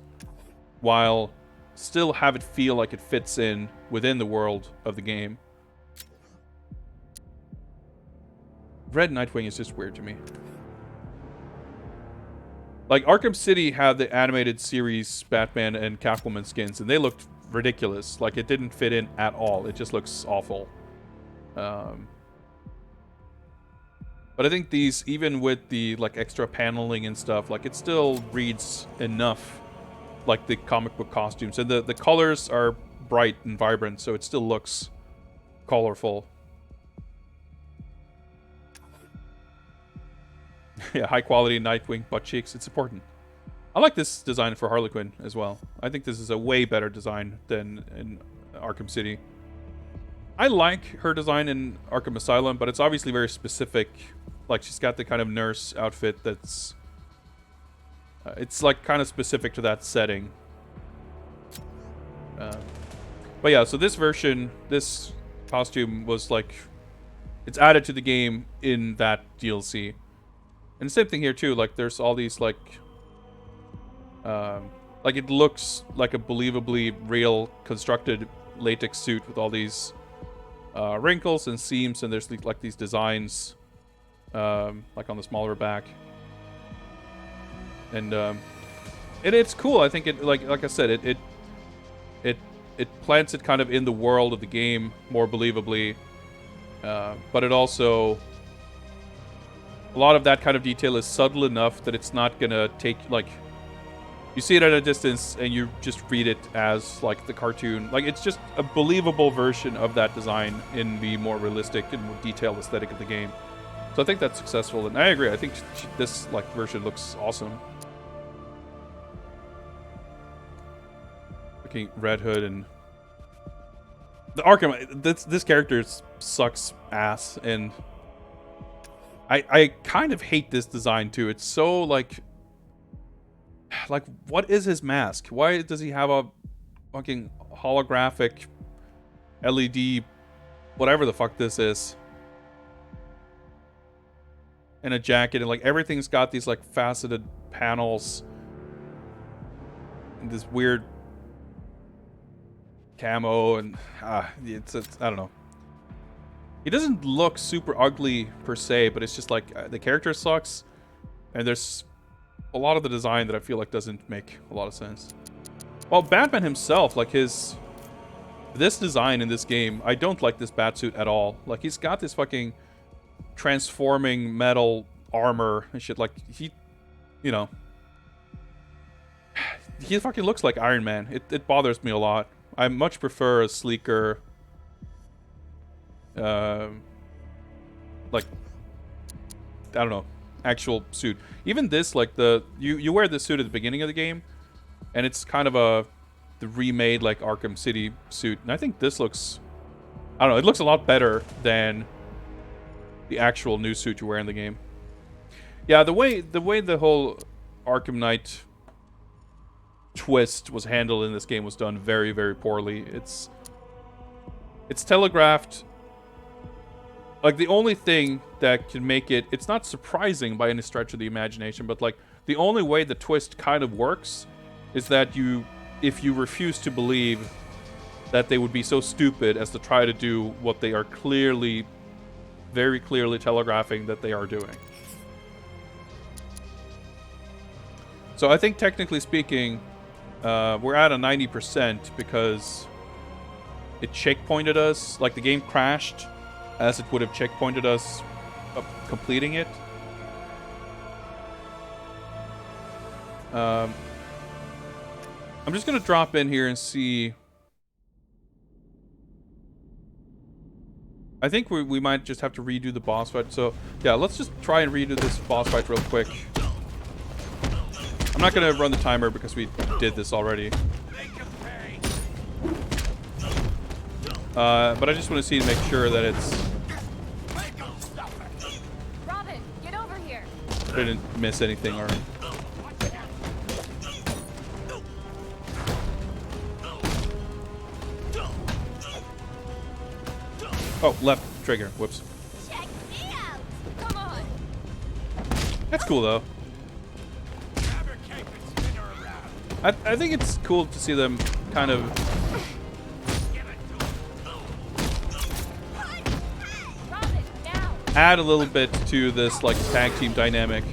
while still have it feel like it fits in within the world of the game. Red Nightwing is just weird to me. Like, Arkham City had the animated series Batman and Catwoman skins, and they looked ridiculous. Like, it didn't fit in at all. It just looks awful. But I think these, even with the like extra paneling and stuff, like it still reads enough like the comic book costumes, and the colors are bright and vibrant, so it still looks colorful. Yeah, high quality Nightwing butt cheeks. It's important. I like this design for Harley Quinn as well. I think this is a way better design than in Arkham City. I like her design in Arkham Asylum, but it's obviously very specific. Like, she's got the kind of nurse outfit that's... it's, like, kind of specific to that setting. But yeah, so this version, this costume was, like... it's added to the game in that DLC. And the same thing here, too. Like, there's all these, like... like, it looks like a believably real constructed latex suit with all these... wrinkles and seams, and there's like these designs like on the smaller back, and it's cool. I think it like I said, it plants it kind of in the world of the game more believably, but it also, a lot of that kind of detail is subtle enough that it's not gonna take, like, you see it at a distance and you just read it as like the cartoon. Like, it's just a believable version of that design in the more realistic and more detailed aesthetic of the game. So I think that's successful, and I agree. I think this like version looks awesome. Looking Red Hood and the Arkham. This character sucks ass, and I kind of hate this design too. It's so like, what is his mask? Why does he have a fucking holographic LED, whatever the fuck this is, and a jacket, and like everything's got these like faceted panels and this weird camo, and it's I don't know. He doesn't look super ugly per se, but it's just like the character sucks, and there's a lot of the design that I feel like doesn't make a lot of sense. Well, Batman himself, like this design in this game, I don't like this Batsuit at all. Like, he's got this fucking transforming metal armor and shit. Like, he, you know, he fucking looks like Iron Man. It bothers me a lot. I much prefer a sleeker, like, I don't know, actual suit. Even this, like, you wear this suit at the beginning of the game, and it's kind of the remade like Arkham City suit, and I think this looks, I don't know, it looks a lot better than the actual new suit you wear in the game. Yeah, the way the whole Arkham Knight twist was handled in this game was done very, very poorly. It's telegraphed. Like, the only thing that can make it, it's not surprising by any stretch of the imagination, but like the only way the twist kind of works is that if you refuse to believe that they would be so stupid as to try to do what they are clearly, very clearly telegraphing that they are doing. So I think, technically speaking, we're at a 90% because it checkpointed us. Like, the game crashed as it would have checkpointed us completing it. I'm just gonna drop in here and see. I think we might just have to redo the boss fight. So yeah, let's just try and redo this boss fight real quick. I'm not gonna run the timer because we did this already. But I just want to see to make sure that it's. Robin, get over here. I didn't miss anything or. Oh, left trigger. Whoops. Check me out. Come on. That's cool though. I think it's cool to see them kind of add a little bit to this like tag team dynamic.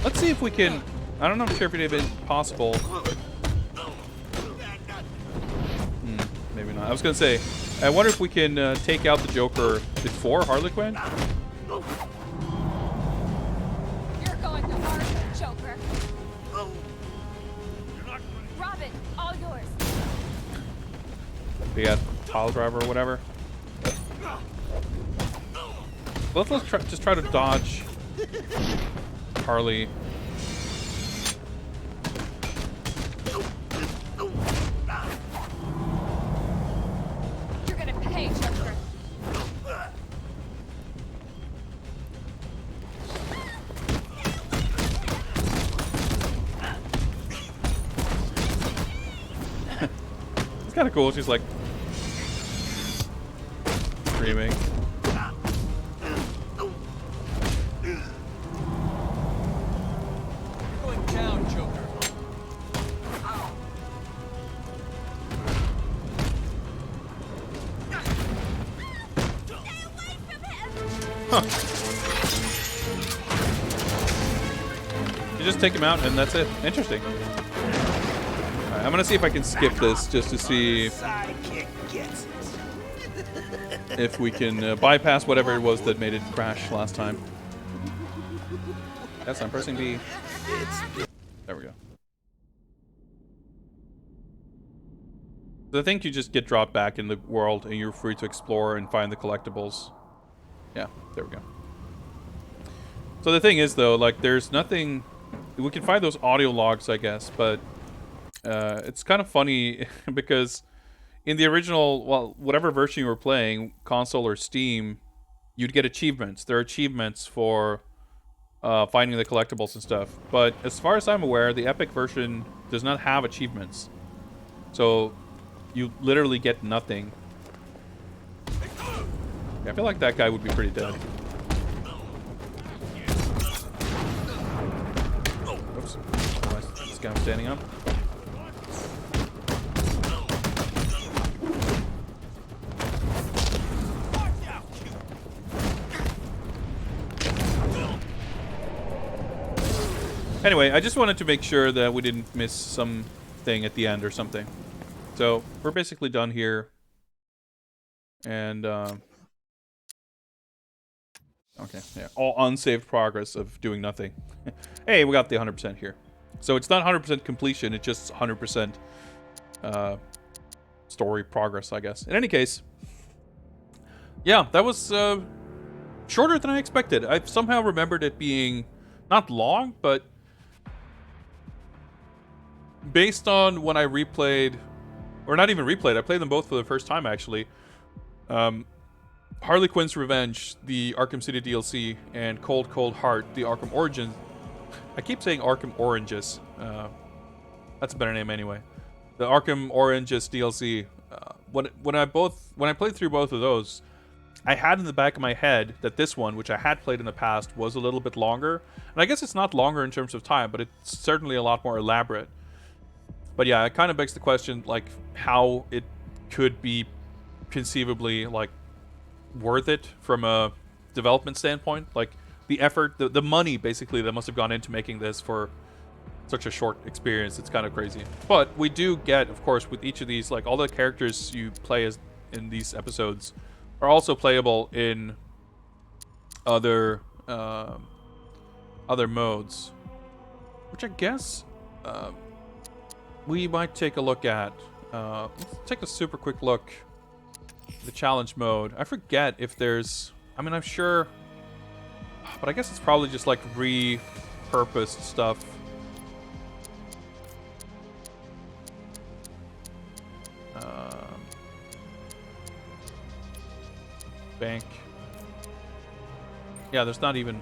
Let's see if we can. I don't know. I'm sure if it would be possible I was gonna say, I wonder if we can take out the Joker before Harley Quinn. You're going to Arkham, Joker. Robin, all yours. We got tile driver or whatever. Let's just try to dodge Harley. You're gonna pay, Joker. It's kind of cool. She's like screaming. Going down, Joker. Huh. You just take him out and that's it. Interesting. Alright, I'm gonna see if I can skip this just to see if we can bypass whatever it was that made it crash last time. Yes, I'm pressing B. There we go. So I think you just get dropped back in the world and you're free to explore and find the collectibles. Yeah, there we go. So the thing is, though, like, there's nothing... We can find those audio logs, I guess, but it's kind of funny because in the original, well, whatever version you were playing, console or Steam, you'd get achievements. There are achievements for finding the collectibles and stuff. But as far as I'm aware, the Epic version does not have achievements. So you literally get nothing. I feel like that guy would be pretty dead. Oops. This guy standing up. Anyway, I just wanted to make sure that we didn't miss something at the end or something. So we're basically done here. And okay, yeah, all unsaved progress of doing nothing. Hey, we got the 100% here. So it's not 100% completion, it's just 100% story progress, I guess. In any case, yeah, that was shorter than I expected. I somehow remembered it being not long, but based on when I replayed, or not even replayed, I played them both for the first time, actually. Harley Quinn's Revenge, the Arkham City DLC, and Cold Cold Heart, the Arkham Origins. I keep saying Arkham Oranges. That's a better name anyway. The Arkham Oranges DLC. When I played through both of those, I had in the back of my head that this one, which I had played in the past, was a little bit longer. And I guess it's not longer in terms of time, but it's certainly a lot more elaborate. But yeah, it kind of begs the question, like, how it could be conceivably, like, worth it from a development standpoint. Like, the effort, the money, basically, that must have gone into making this for such a short experience. It's kind of crazy. But we do get, of course, with each of these, like, all the characters you play as in these episodes are also playable in other modes, which I guess we might take a look at. Let's take a super quick look at the challenge mode. I forget if there's, I mean, I'm sure, but I guess it's probably just like repurposed stuff. Bank. Yeah, there's not even.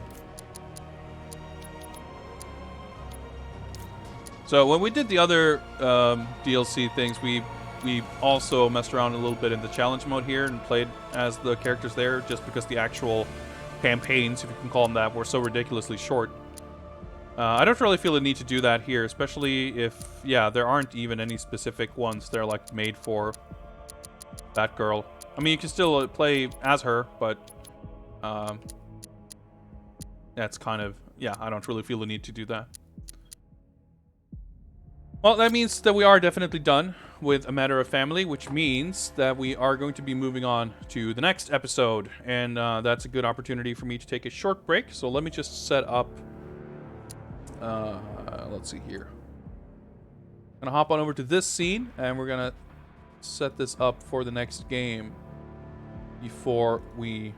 So when we did the other DLC things, we also messed around a little bit in the challenge mode here and played as the characters there, just because the actual campaigns, if you can call them that, were so ridiculously short. I don't really feel the need to do that here, especially if, yeah, there aren't even any specific ones that are like made for that girl. I mean, you can still play as her, but that's kind of, yeah, I don't really feel the need to do that. Well, that means that we are definitely done with A Matter of Family, which means that we are going to be moving on to the next episode, and that's a good opportunity for me to take a short break. So let me just set up. Let's see here. I'm gonna hop on over to this scene, and we're gonna set this up for the next game before we,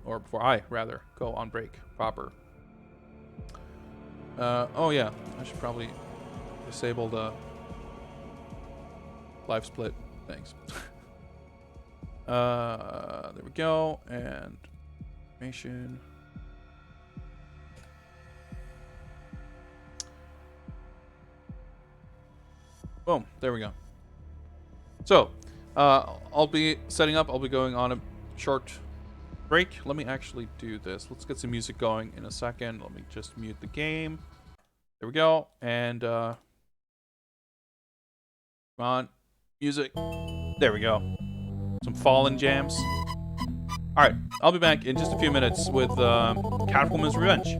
or before I rather go on break proper. Oh yeah, I should probably disable the live split. Thanks. There we go. And information. Boom. There we go. So, I'll be setting up. I'll be going on a short break. Let me actually do this. Let's get some music going in a second. Let me just mute the game. There we go. And, come on. Music. There we go. Some Fallen jams. Alright, I'll be back in just a few minutes with Catwoman's Revenge.